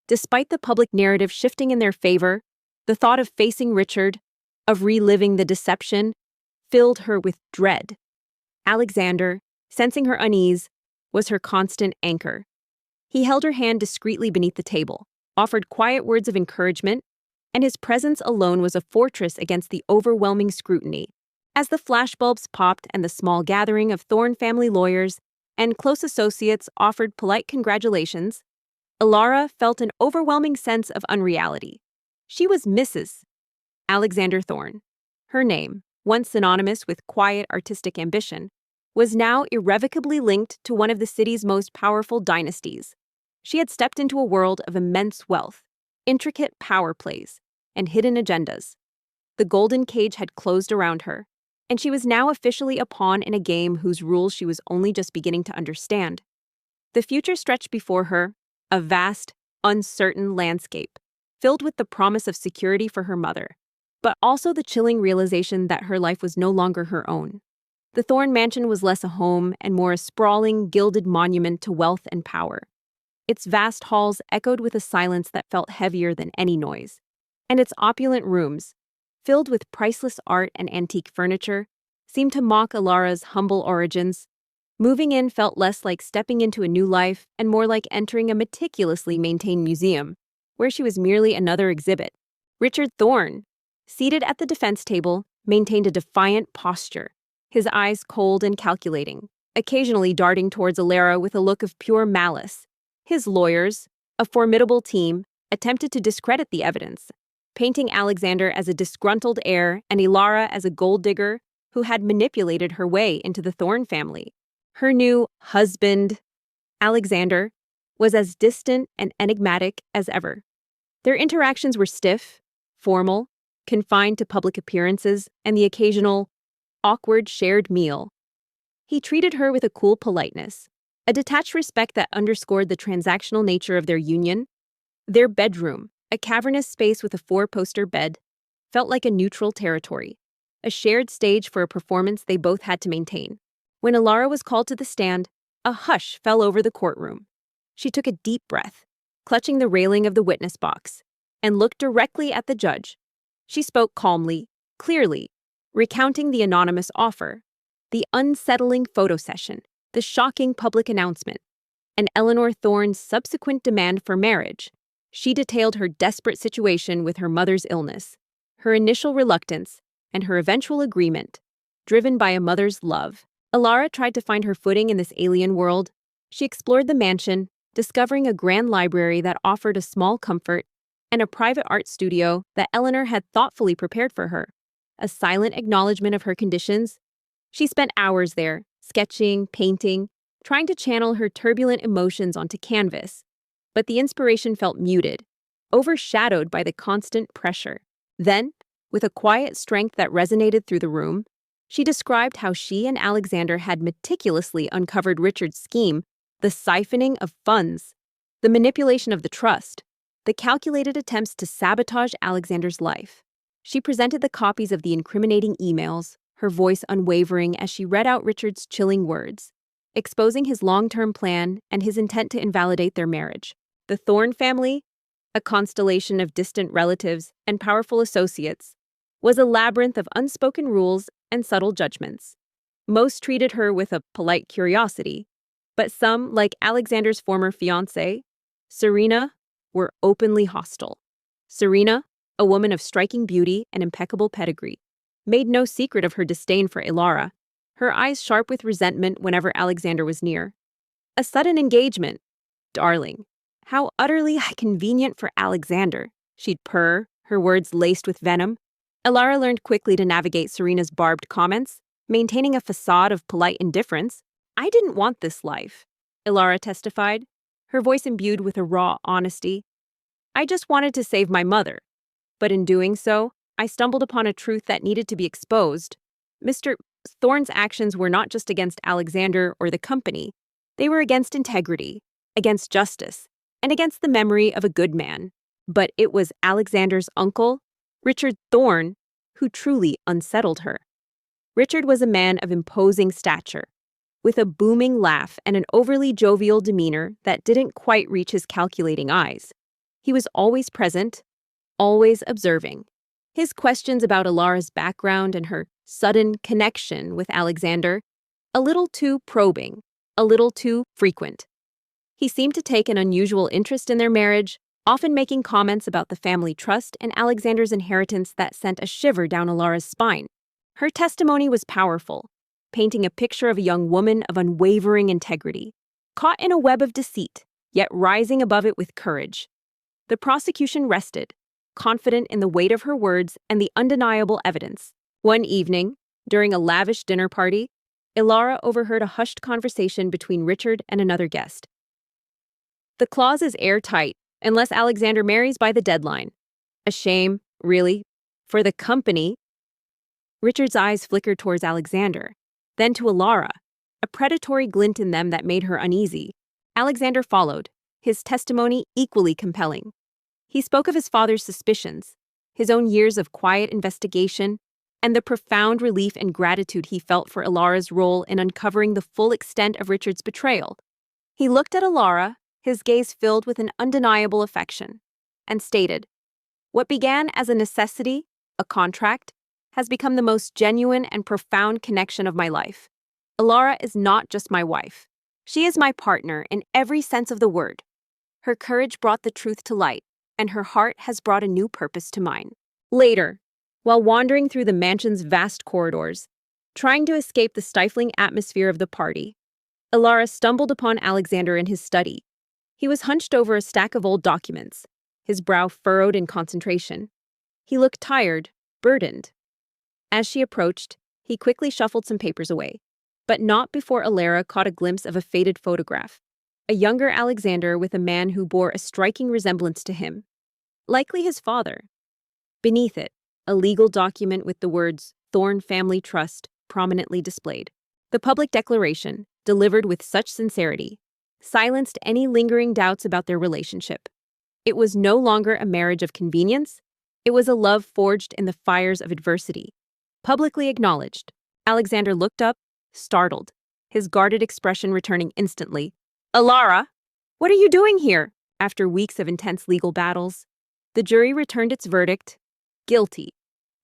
Despite the public narrative shifting in their favor, the thought of facing Richard, of reliving the deception, filled her with dread. Alexander, sensing her unease, was her constant anchor. He held her hand discreetly beneath the table, offered quiet words of encouragement, and his presence alone was a fortress against the overwhelming scrutiny. As the flashbulbs popped and the small gathering of Thorne family lawyers and close associates offered polite congratulations, Elara felt an overwhelming sense of unreality. She was Mrs. Alexander Thorne. Her name, once synonymous with quiet artistic ambition, was now irrevocably linked to one of the city's most powerful dynasties. She had stepped into a world of immense wealth, intricate power plays, and hidden agendas. The golden cage had closed around her, and she was now officially a pawn in a game whose rules she was only just beginning to understand. The future stretched before her, a vast, uncertain landscape, filled with the promise of security for her mother, but also the chilling realization that her life was no longer her own. The Thorne mansion was less a home and more a sprawling, gilded monument to wealth and power. Its vast halls echoed with a silence that felt heavier than any noise, and its opulent rooms, filled with priceless art and antique furniture, seemed to mock Elara's humble origins. Moving in felt less like stepping into a new life and more like entering a meticulously maintained museum, where she was merely another exhibit. Richard Thorne, seated at the defense table, maintained a defiant posture, his eyes cold and calculating, occasionally darting towards Elara with a look of pure malice. His lawyers, a formidable team, attempted to discredit the evidence, painting Alexander as a disgruntled heir and Elara as a gold digger who had manipulated her way into the Thorne family. Her new husband, Alexander, was as distant and enigmatic as ever. Their interactions were stiff, formal, confined to public appearances and the occasional, awkward shared meal. He treated her with a cool politeness, a detached respect that underscored the transactional nature of their union. Their bedroom, a cavernous space with a four-poster bed, felt like a neutral territory, a shared stage for a performance they both had to maintain. When Elara was called to the stand, a hush fell over the courtroom. She took a deep breath, clutching the railing of the witness box, and looked directly at the judge. She spoke calmly, clearly, recounting the anonymous offer, the unsettling photo session, the shocking public announcement, and Eleanor Thorne's subsequent demand for marriage. She detailed her desperate situation with her mother's illness, her initial reluctance, and her eventual agreement, driven by a mother's love. Elara tried to find her footing in this alien world. She explored the mansion, discovering a grand library that offered a small comfort and a private art studio that Eleanor had thoughtfully prepared for her. A silent acknowledgement of her conditions. She spent hours there, sketching, painting, trying to channel her turbulent emotions onto canvas. But the inspiration felt muted, overshadowed by the constant pressure. Then, with a quiet strength that resonated through the room, she described how she and Alexander had meticulously uncovered Richard's scheme, the siphoning of funds, the manipulation of the trust, the calculated attempts to sabotage Alexander's life. She presented the copies of the incriminating emails, her voice unwavering as she read out Richard's chilling words, exposing his long-term plan and his intent to invalidate their marriage. The Thorne family, a constellation of distant relatives and powerful associates, was a labyrinth of unspoken rules and subtle judgments. Most treated her with a polite curiosity, but some, like Alexander's former fiancée, Serena, were openly hostile. Serena, a woman of striking beauty and impeccable pedigree, made no secret of her disdain for Elara, her eyes sharp with resentment whenever Alexander was near. A sudden engagement. Darling, how utterly convenient for Alexander, she'd purr, her words laced with venom. Elara learned quickly to navigate Serena's barbed comments, maintaining a facade of polite indifference. I didn't want this life. Ilara testified, her voice imbued with a raw honesty. I just wanted to save my mother. But in doing so, I stumbled upon a truth that needed to be exposed. Mr. Thorne's actions were not just against Alexander or the company. They were against integrity, against justice, and against the memory of a good man. But it was Alexander's uncle, Richard Thorne, who truly unsettled her. Richard was a man of imposing stature, with a booming laugh and an overly jovial demeanor that didn't quite reach his calculating eyes. He was always present, always observing. His questions about Ilara's background and her sudden connection with Alexander, a little too probing, a little too frequent. He seemed to take an unusual interest in their marriage, often making comments about the family trust and Alexander's inheritance that sent a shiver down Ilara's spine. Her testimony was powerful, painting a picture of a young woman of unwavering integrity, caught in a web of deceit, yet rising above it with courage. The prosecution rested, confident in the weight of her words and the undeniable evidence. One evening, during a lavish dinner party, Ilara overheard a hushed conversation between Richard and another guest. The clause is airtight, unless Alexander marries by the deadline. A shame, really, for the company. Richard's eyes flickered towards Alexander, then to Ilara, a predatory glint in them that made her uneasy. Alexander followed, his testimony equally compelling. He spoke of his father's suspicions, his own years of quiet investigation, and the profound relief and gratitude he felt for Ilara's role in uncovering the full extent of Richard's betrayal. He looked at Ilara, his gaze filled with an undeniable affection, and stated, "What began as a necessity, a contract, has become the most genuine and profound connection of my life. Ilara is not just my wife. She is my partner in every sense of the word. Her courage brought the truth to light, and her heart has brought a new purpose to mine." Later, while wandering through the mansion's vast corridors, trying to escape the stifling atmosphere of the party, Ilara stumbled upon Alexander in his study. He was hunched over a stack of old documents, his brow furrowed in concentration. He looked tired, burdened. As she approached, he quickly shuffled some papers away, but not before Ilara caught a glimpse of a faded photograph, a younger Alexander with a man who bore a striking resemblance to him, likely his father. Beneath it, a legal document with the words Thorne Family Trust prominently displayed. The public declaration, delivered with such sincerity, silenced any lingering doubts about their relationship. It was no longer a marriage of convenience, it was a love forged in the fires of adversity. Publicly acknowledged, Alexander looked up, startled, his guarded expression returning instantly. "Ilara, what are you doing here?" After weeks of intense legal battles, the jury returned its verdict, guilty.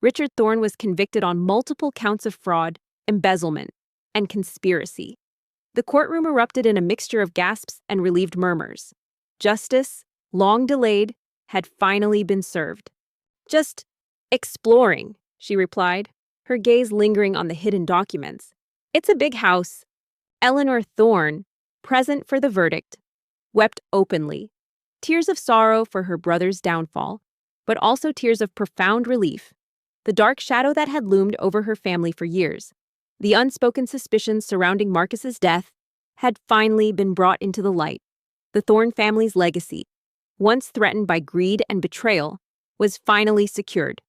Richard Thorne was convicted on multiple counts of fraud, embezzlement, and conspiracy. The courtroom erupted in a mixture of gasps and relieved murmurs. Justice, long delayed, had finally been served. "Just exploring," she replied, her gaze lingering on the hidden documents. "It's a big house." Eleanor Thorne, present for the verdict, wept openly, tears of sorrow for her brother's downfall, but also tears of profound relief. The dark shadow that had loomed over her family for years, the unspoken suspicions surrounding Marcus's death, had finally been brought into the light. The Thorne family's legacy, once threatened by greed and betrayal, was finally secured.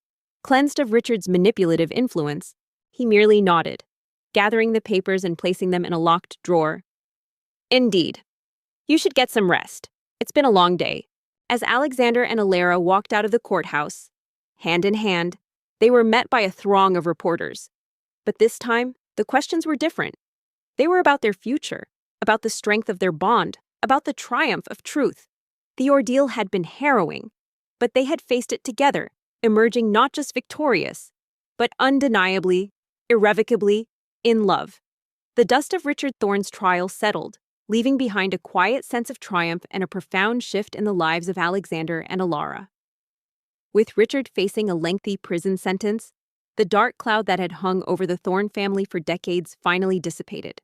Cleansed of Richard's manipulative influence, he merely nodded, gathering the papers and placing them in a locked drawer. "Indeed. You should get some rest. It's been a long day." As Alexander and Ilara walked out of the courthouse, hand in hand, they were met by a throng of reporters. But this time, the questions were different. They were about their future, about the strength of their bond, about the triumph of truth. The ordeal had been harrowing, but they had faced it together, emerging not just victorious, but undeniably, irrevocably, in love. The dust of Richard Thorne's trial settled, leaving behind a quiet sense of triumph and a profound shift in the lives of Alexander and Ilara. With Richard facing a lengthy prison sentence, the dark cloud that had hung over the Thorne family for decades finally dissipated.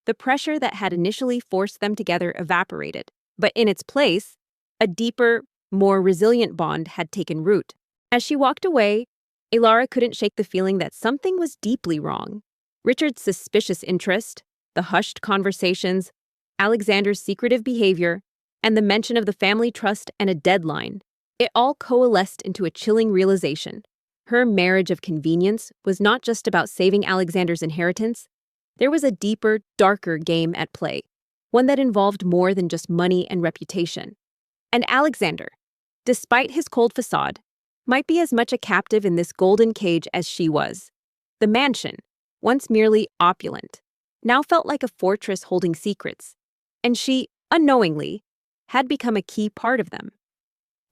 The pressure that had initially forced them together evaporated, but in its place, a deeper, more resilient bond had taken root. As she walked away, Ilara couldn't shake the feeling that something was deeply wrong. Richard's suspicious interest, the hushed conversations, Alexander's secretive behavior, and the mention of the family trust and a deadline. It all coalesced into a chilling realization. Her marriage of convenience was not just about saving Alexander's inheritance. There was a deeper, darker game at play, one that involved more than just money and reputation. And Alexander, despite his cold facade, might be as much a captive in this golden cage as she was. The mansion, once merely opulent, now felt like a fortress holding secrets, and she, unknowingly, had become a key part of them.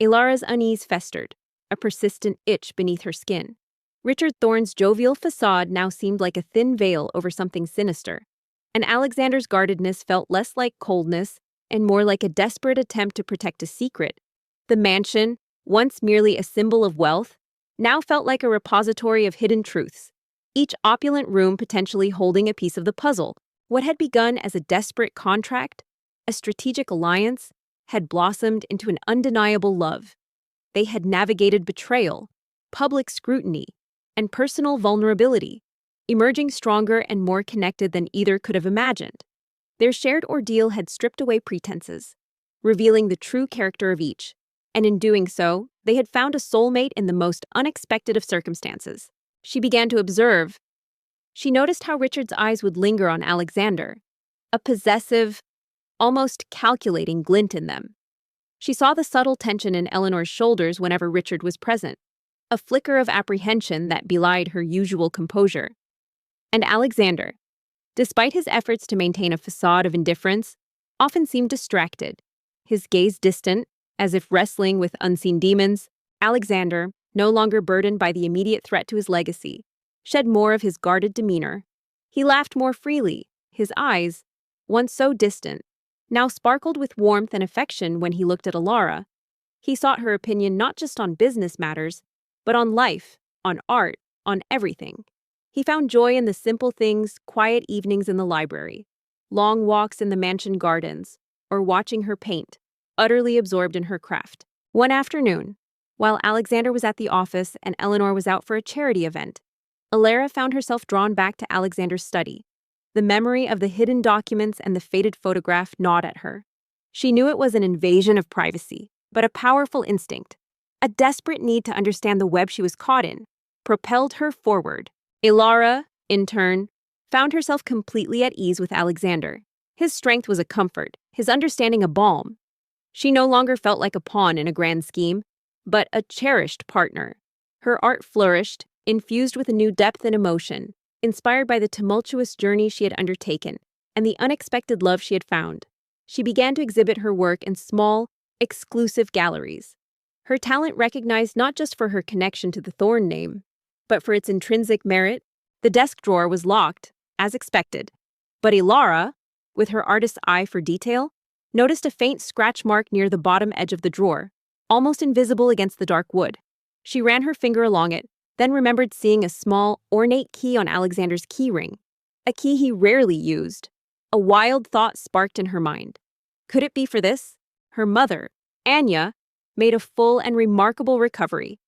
Ilara's unease festered, a persistent itch beneath her skin. Richard Thorne's jovial facade now seemed like a thin veil over something sinister, and Alexander's guardedness felt less like coldness and more like a desperate attempt to protect a secret. The mansion, once merely a symbol of wealth, now felt like a repository of hidden truths, each opulent room potentially holding a piece of the puzzle. What had begun as a desperate contract, a strategic alliance, had blossomed into an undeniable love. They had navigated betrayal, public scrutiny, and personal vulnerability, emerging stronger and more connected than either could have imagined. Their shared ordeal had stripped away pretenses, revealing the true character of each, and in doing so, they had found a soulmate in the most unexpected of circumstances. She began to observe. She noticed how Richard's eyes would linger on Alexander, a possessive, almost calculating glint in them. She saw the subtle tension in Eleanor's shoulders whenever Richard was present, a flicker of apprehension that belied her usual composure. And Alexander, despite his efforts to maintain a facade of indifference, often seemed distracted, his gaze distant, as if wrestling with unseen demons. Alexander, no longer burdened by the immediate threat to his legacy, shed more of his guarded demeanor. He laughed more freely, his eyes, once so distant, now sparkled with warmth and affection when he looked at Ilara. He sought her opinion not just on business matters, but on life, on art, on everything. He found joy in the simple things, quiet evenings in the library, long walks in the mansion gardens, or watching her paint, utterly absorbed in her craft. One afternoon, while Alexander was at the office and Eleanor was out for a charity event, Ilara found herself drawn back to Alexander's study. The memory of the hidden documents and the faded photograph gnawed at her. She knew it was an invasion of privacy, but a powerful instinct, a desperate need to understand the web she was caught in, propelled her forward. Ilara, in turn, found herself completely at ease with Alexander. His strength was a comfort, his understanding a balm. She no longer felt like a pawn in a grand scheme, but a cherished partner. Her art flourished, infused with a new depth and emotion, inspired by the tumultuous journey she had undertaken and the unexpected love she had found. She began to exhibit her work in small, exclusive galleries. Her talent recognized not just for her connection to the Thorne name, but for its intrinsic merit. The desk drawer was locked, as expected, but Ilara, with her artist's eye for detail, noticed a faint scratch mark near the bottom edge of the drawer, almost invisible against the dark wood. She ran her finger along it, then remembered seeing a small, ornate key on Alexander's key ring, a key he rarely used. A wild thought sparked in her mind. Could it be for this? Her mother, Anya, made a full and remarkable recovery.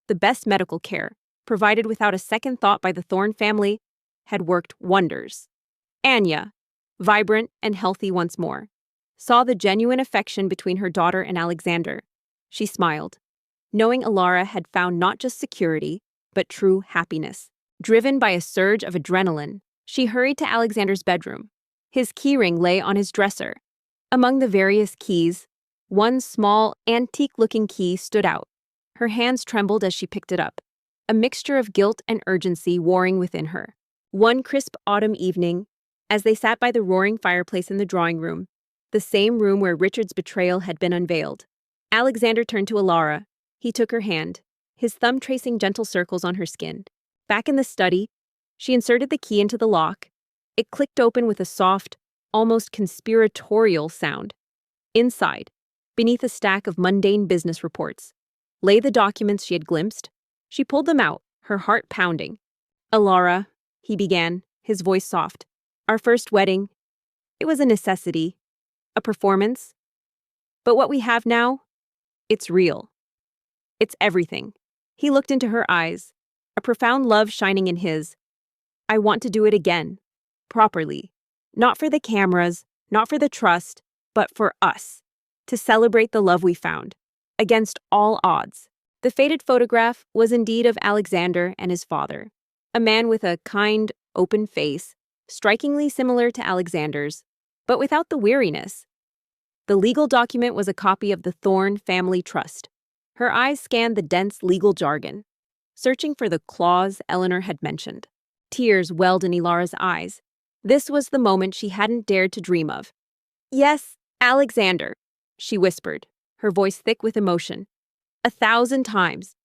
The best medical care, provided without a second thought by the Thorne family, had worked wonders. Anya, vibrant and healthy once more, saw the genuine affection between her daughter and Alexander. She smiled, knowing Ilara had found not just security, but true happiness. Driven by a surge of adrenaline, she hurried to Alexander's bedroom. His keyring lay on his dresser. Among the various keys, one small, antique-looking key stood out. Her hands trembled as she picked it up, a mixture of guilt and urgency warring within her. One crisp autumn evening, as they sat by the roaring fireplace in the drawing room, the same room where Richard's betrayal had been unveiled, Alexander turned to Ilara. He took her hand, his thumb tracing gentle circles on her skin. Back in the study, she inserted the key into the lock. It clicked open with a soft, almost conspiratorial sound. Inside, beneath a stack of mundane business reports, lay the documents she had glimpsed. She pulled them out, her heart pounding. "Ilara," he began, his voice soft. "Our first wedding, it was a necessity, a performance. But what we have now, it's real. It's everything." He looked into her eyes, a profound love shining in his. "I want to do it again, properly. Not for the cameras, not for the trust, but for us, to celebrate the love we found, against all odds. The faded photograph was indeed of Alexander and his father, a man with a kind, open face, strikingly similar to Alexander's, but without the weariness. The legal document was a copy of the Thorne family trust. Her eyes scanned the dense legal jargon, searching for the clause Eleanor had mentioned. Tears welled in Elara's eyes. This was the moment she hadn't dared to dream of. "Yes, Alexander," she whispered, her voice thick with emotion. 1,000 times.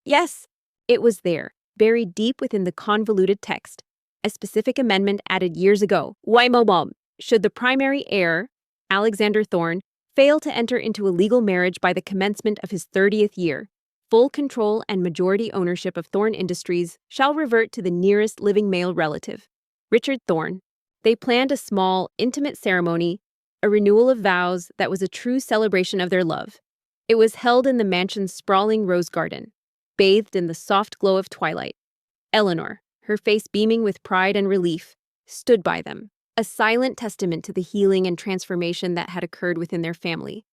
Yes, it was there, buried deep within the convoluted text. A specific amendment added years ago. Waimomom, should the primary heir, Alexander Thorne, fail to enter into a legal marriage by the commencement of his 30th year, full control and majority ownership of Thorne Industries shall revert to the nearest living male relative, Richard Thorne. They planned a small, intimate ceremony, a renewal of vows that was a true celebration of their love. It was held in the mansion's sprawling rose garden, bathed in the soft glow of twilight. Eleanor, her face beaming with pride and relief, stood by them, a silent testament to the healing and transformation that had occurred within their family.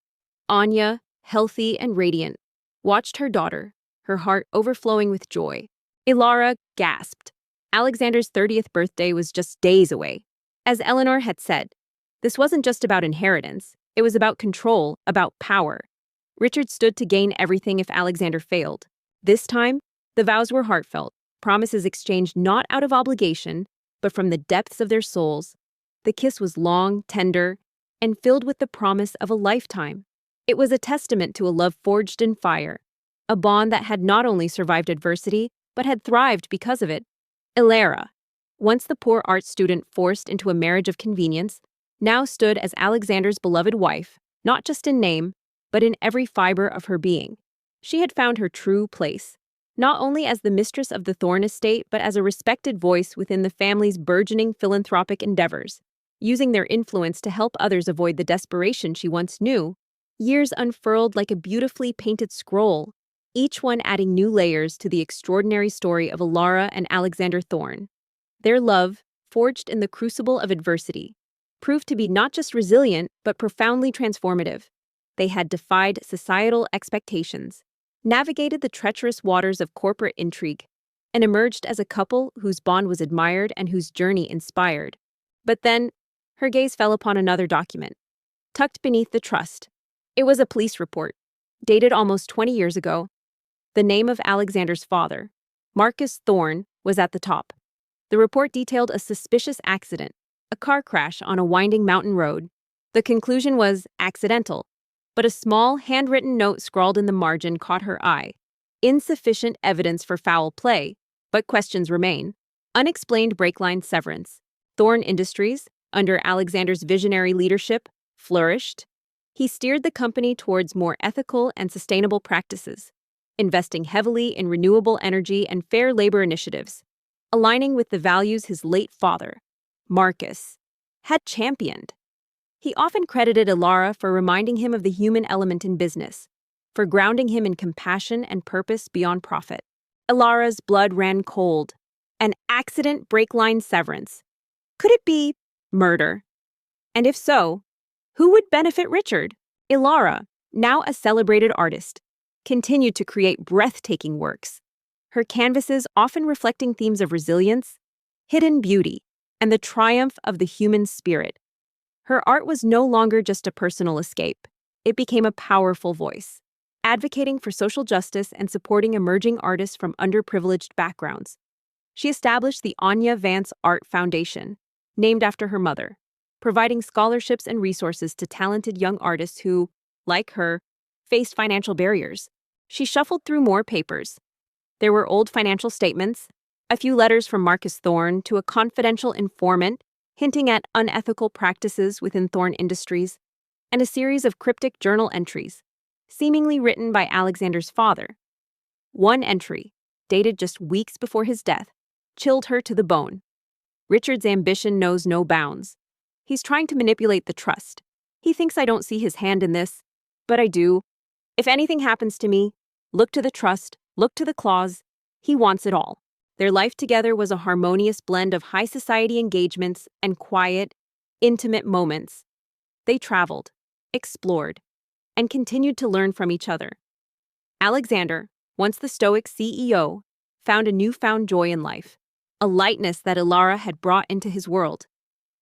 Anya, healthy and radiant, watched her daughter, her heart overflowing with joy. Elara gasped. Alexander's 30th birthday was just days away. As Eleanor had said, this wasn't just about inheritance, it was about control, about power. Richard stood to gain everything if Alexander failed. This time, the vows were heartfelt, promises exchanged not out of obligation, but from the depths of their souls. The kiss was long, tender, and filled with the promise of a lifetime. It was a testament to a love forged in fire, a bond that had not only survived adversity, but had thrived because of it. Elara, once the poor art student forced into a marriage of convenience, now stood as Alexander's beloved wife, not just in name, but in every fiber of her being. She had found her true place, not only as the mistress of the Thorne estate, but as a respected voice within the family's burgeoning philanthropic endeavors, using their influence to help others avoid the desperation she once knew. Years unfurled like a beautifully painted scroll, each one adding new layers to the extraordinary story of Elara and Alexander Thorne. Their love, forged in the crucible of adversity, proved to be not just resilient, but profoundly transformative. They had defied societal expectations, navigated the treacherous waters of corporate intrigue, and emerged as a couple whose bond was admired and whose journey inspired. But then, her gaze fell upon another document, tucked beneath the trust. It was a police report, dated almost 20 years ago. The name of Alexander's father, Marcus Thorne, was at the top. The report detailed a suspicious accident, a car crash on a winding mountain road. The conclusion was accidental, but a small, handwritten note scrawled in the margin caught her eye. Insufficient evidence for foul play, but questions remain. Unexplained brake line severance. Thorne Industries, under Alexander's visionary leadership, flourished. He steered the company towards more ethical and sustainable practices, investing heavily in renewable energy and fair labor initiatives, aligning with the values his late father, Marcus, had championed. He often credited Elara for reminding him of the human element in business, for grounding him in compassion and purpose beyond profit. Elara's blood ran cold. An accident brake line severance. Could it be murder? And if so, who would benefit Richard? Elara, now a celebrated artist, continued to create breathtaking works, her canvases often reflecting themes of resilience, hidden beauty, and the triumph of the human spirit. Her art was no longer just a personal escape. It became a powerful voice, advocating for social justice and supporting emerging artists from underprivileged backgrounds. She established the Anya Vance Art Foundation, named after her mother, providing scholarships and resources to talented young artists who, like her, faced financial barriers. She shuffled through more papers. There were old financial statements, a few letters from Marcus Thorne to a confidential informant hinting at unethical practices within Thorne Industries, and a series of cryptic journal entries, seemingly written by Alexander's father. One entry, dated just weeks before his death, chilled her to the bone. Richard's ambition knows no bounds. He's trying to manipulate the trust. He thinks I don't see his hand in this, but I do. If anything happens to me, look to the trust, look to the clause. He wants it all. Their life together was a harmonious blend of high society engagements and quiet, intimate moments. They traveled, explored, and continued to learn from each other. Alexander, once the stoic CEO, found a newfound joy in life, a lightness that Ilara had brought into his world.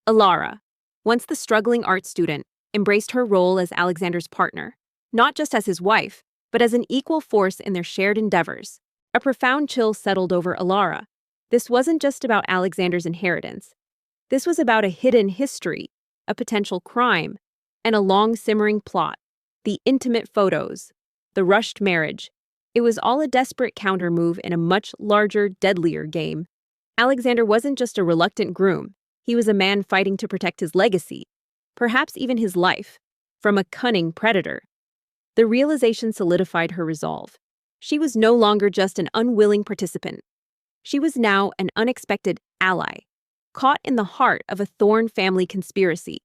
Ilara, once the struggling art student, embraced her role as Alexander's partner, not just as his wife, but as an equal force in their shared endeavors. A profound chill settled over Ilara. This wasn't just about Alexander's inheritance. This was about a hidden history, a potential crime, and a long simmering plot. The intimate photos, the rushed marriage. It was all a desperate counter-move in a much larger, deadlier game. Alexander wasn't just a reluctant groom. He was a man fighting to protect his legacy, perhaps even his life, from a cunning predator. The realization solidified her resolve. She was no longer just an unwilling participant. She was now an unexpected ally, caught in the heart of a Thorne family conspiracy.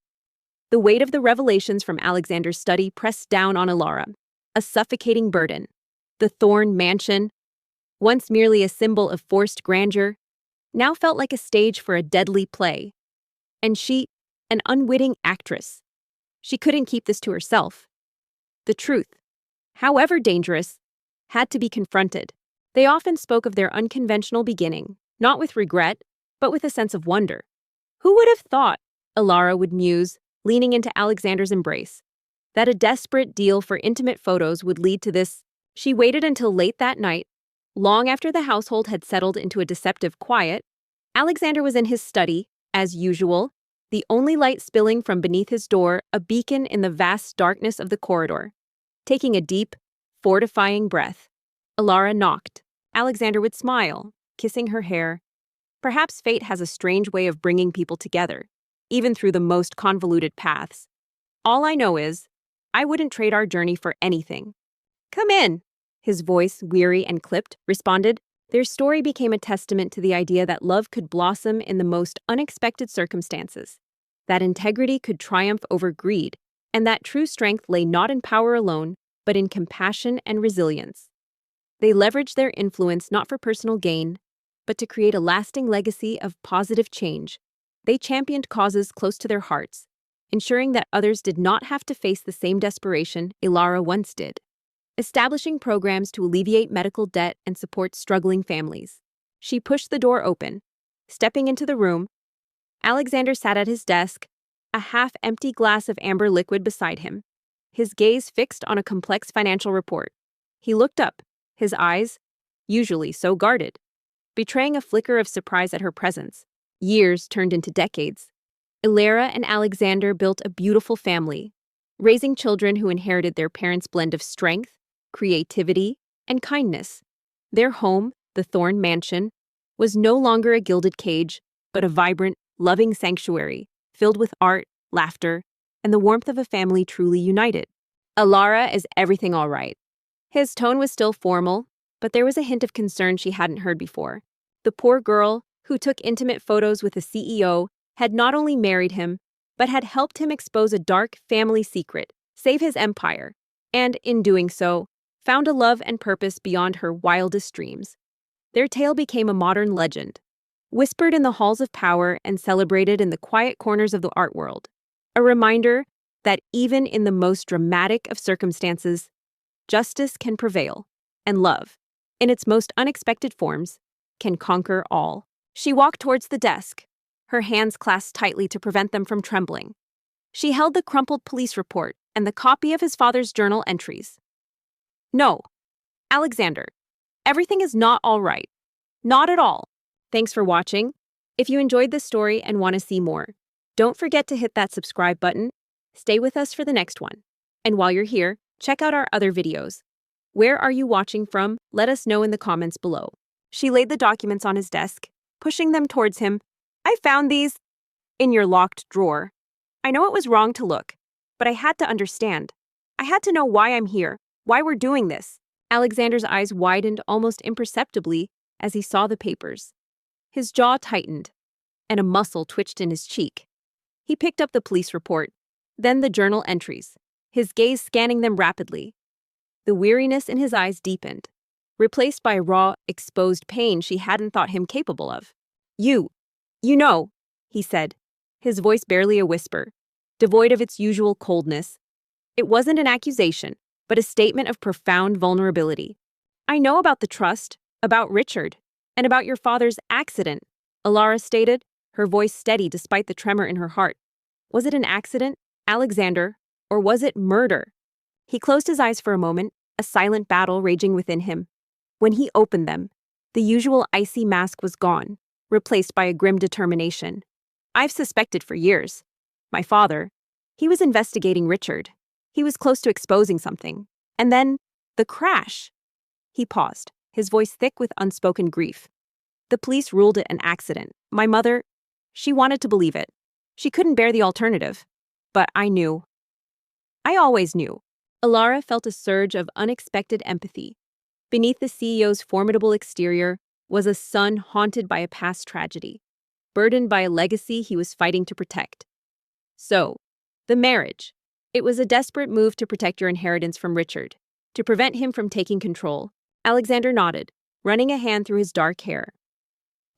The weight of the revelations from Alexander's study pressed down on Ilara, a suffocating burden. The Thorne mansion, once merely a symbol of forced grandeur, now felt like a stage for a deadly play. And she, an unwitting actress, she couldn't keep this to herself. The truth, however dangerous, had to be confronted. They often spoke of their unconventional beginning, not with regret, but with a sense of wonder. Who would have thought, Ilara would muse, leaning into Alexander's embrace, that a desperate deal for intimate photos would lead to this? She waited until late that night, long after the household had settled into a deceptive quiet. Alexander was in his study, as usual, the only light spilling from beneath his door, a beacon in the vast darkness of the corridor. Taking a deep, fortifying breath, Ilara knocked. Alexander would smile, kissing her hair. Perhaps fate has a strange way of bringing people together, even through the most convoluted paths. All I know is, I wouldn't trade our journey for anything. Come in, his voice, weary and clipped, responded. Their story became a testament to the idea that love could blossom in the most unexpected circumstances, that integrity could triumph over greed, and that true strength lay not in power alone, but in compassion and resilience. They leveraged their influence not for personal gain, but to create a lasting legacy of positive change. They championed causes close to their hearts, ensuring that others did not have to face the same desperation Ilara once did. Establishing programs to alleviate medical debt and support struggling families. She pushed the door open. Stepping into the room, Alexander sat at his desk, a half-empty glass of amber liquid beside him, his gaze fixed on a complex financial report. He looked up, his eyes, usually so guarded, betraying a flicker of surprise at her presence. Years turned into decades. Ilara and Alexander built a beautiful family, raising children who inherited their parents' blend of strength, creativity, and kindness. Their home, the Thorne mansion, was no longer a gilded cage, but a vibrant, loving sanctuary, filled with art, laughter, and the warmth of a family truly united. Ilara, is everything all right? His tone was still formal, but there was a hint of concern she hadn't heard before. The poor girl, who took intimate photos with the CEO, had not only married him, but had helped him expose a dark family secret, save his empire, and, in doing so, found a love and purpose beyond her wildest dreams. Their tale became a modern legend, whispered in the halls of power and celebrated in the quiet corners of the art world. A reminder that even in the most dramatic of circumstances, justice can prevail, and love, in its most unexpected forms, can conquer all. She walked towards the desk, her hands clasped tightly to prevent them from trembling. She held the crumpled police report and the copy of his father's journal entries. No, Alexander, everything is not all right. Not at all. Thanks for watching. If you enjoyed this story and want to see more, don't forget to hit that subscribe button. Stay with us for the next one. And while you're here, check out our other videos. Where are you watching from? Let us know in the comments below. She laid the documents on his desk, pushing them towards him. I found these in your locked drawer. I know it was wrong to look, but I had to understand. I had to know why I'm here, why we're doing this. Alexander's eyes widened almost imperceptibly as he saw the papers. His jaw tightened, and a muscle twitched in his cheek. He picked up the police report, then the journal entries, his gaze scanning them rapidly. The weariness in his eyes deepened, replaced by raw, exposed pain she hadn't thought him capable of. You know, he said, his voice barely a whisper. devoid of its usual coldness. It wasn't an accusation, but a statement of profound vulnerability. "I know about the trust, about Richard, and about your father's accident," Alara stated, her voice steady despite the tremor in her heart. Was it an accident, Alexander, or was it murder? He closed his eyes for a moment, a silent battle raging within him. When he opened them, the usual icy mask was gone, replaced by a grim determination. "I've suspected for years. My father, he was investigating Richard. He was close to exposing something. And then, the crash." He paused, his voice thick with unspoken grief. "The police ruled it an accident. My mother, she wanted to believe it. She couldn't bear the alternative. But I knew. I always knew." Alara felt a surge of unexpected empathy. Beneath the CEO's formidable exterior was a son haunted by a past tragedy, burdened by a legacy he was fighting to protect. "So, the marriage. It was a desperate move to protect your inheritance from Richard, to prevent him from taking control." Alexander nodded, running a hand through his dark hair.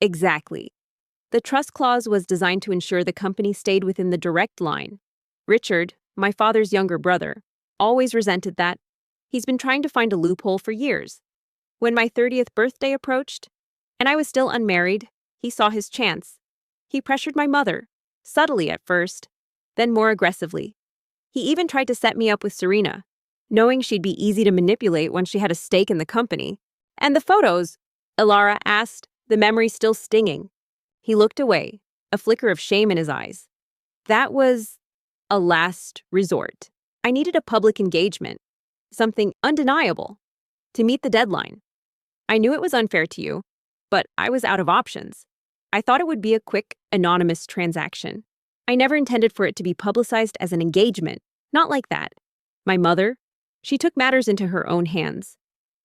"Exactly. The trust clause was designed to ensure the company stayed within the direct line. Richard, my father's younger brother, always resented that. He's been trying to find a loophole for years. When my 30th birthday approached, and I was still unmarried, he saw his chance. He pressured my mother, subtly at first, then more aggressively. He even tried to set me up with Serena, knowing she'd be easy to manipulate once she had a stake in the company. And the photos?" Alara asked, the memory still stinging. He looked away, a flicker of shame in his eyes. "That was a last resort. I needed a public engagement, something undeniable, to meet the deadline. I knew it was unfair to you, but I was out of options. I thought it would be a quick, anonymous transaction. I never intended for it to be publicized as an engagement, not like that. My mother, she took matters into her own hands.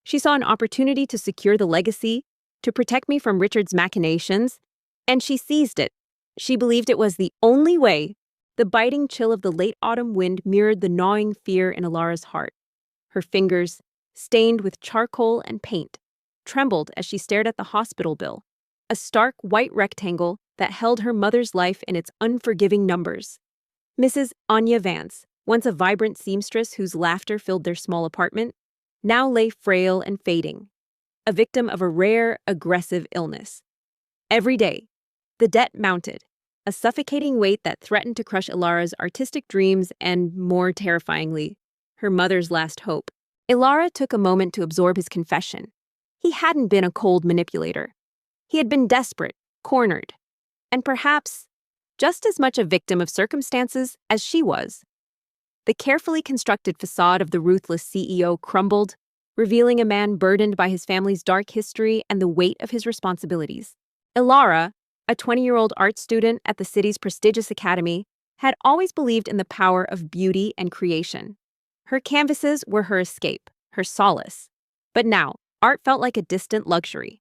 She saw an opportunity to secure the legacy, to protect me from Richard's machinations, and she seized it. She believed it was the only way." The biting chill of the late autumn wind mirrored the gnawing fear in Alara's heart. Her fingers, stained with charcoal and paint, trembled as she stared at the hospital bill, a stark white rectangle that held her mother's life in its unforgiving numbers. Mrs. Anya Vance, once a vibrant seamstress whose laughter filled their small apartment, now lay frail and fading, a victim of a rare, aggressive illness. Every day, the debt mounted, a suffocating weight that threatened to crush Alara's artistic dreams and, more terrifyingly, her mother's last hope. Alara took a moment to absorb his confession. He hadn't been a cold manipulator. He had been desperate, cornered, and perhaps just as much a victim of circumstances as she was. The carefully constructed facade of the ruthless CEO crumbled, revealing a man burdened by his family's dark history and the weight of his responsibilities. Alara, a 20-year-old art student at the city's prestigious academy, had always believed in the power of beauty and creation. Her canvases were her escape, her solace. But now, art felt like a distant luxury.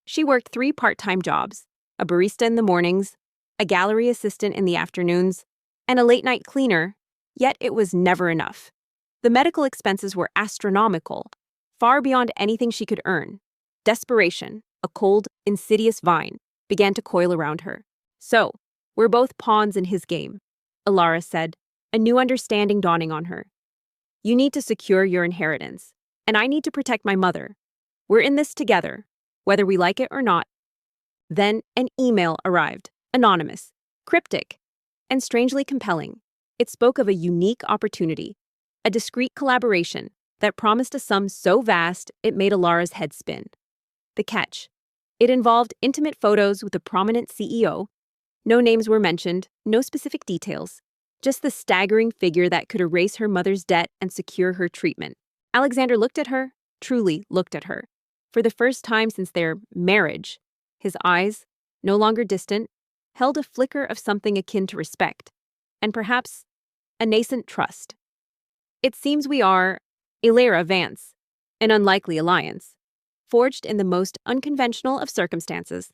She worked 3 part-time jobs, a barista in the mornings, a gallery assistant in the afternoons, and a late-night cleaner, yet it was never enough. The medical expenses were astronomical, far beyond anything she could earn. Desperation, a cold, insidious vine, began to coil around her. "So, we're both pawns in his game," Alara said, a new understanding dawning on her. "You need to secure your inheritance, and I need to protect my mother. We're in this together, whether we like it or not." Then an email arrived, anonymous, cryptic, and strangely compelling. It spoke of a unique opportunity, a discreet collaboration that promised a sum so vast it made Alara's head spin. The catch: it involved intimate photos with a prominent CEO. No names were mentioned, no specific details, just the staggering figure that could erase her mother's debt and secure her treatment. Alexander looked at her, truly looked at her. For the first time since their marriage, his eyes, no longer distant, held a flicker of something akin to respect, and perhaps a nascent trust. "It seems we are Alara Vance, an unlikely alliance, forged in the most unconventional of circumstances."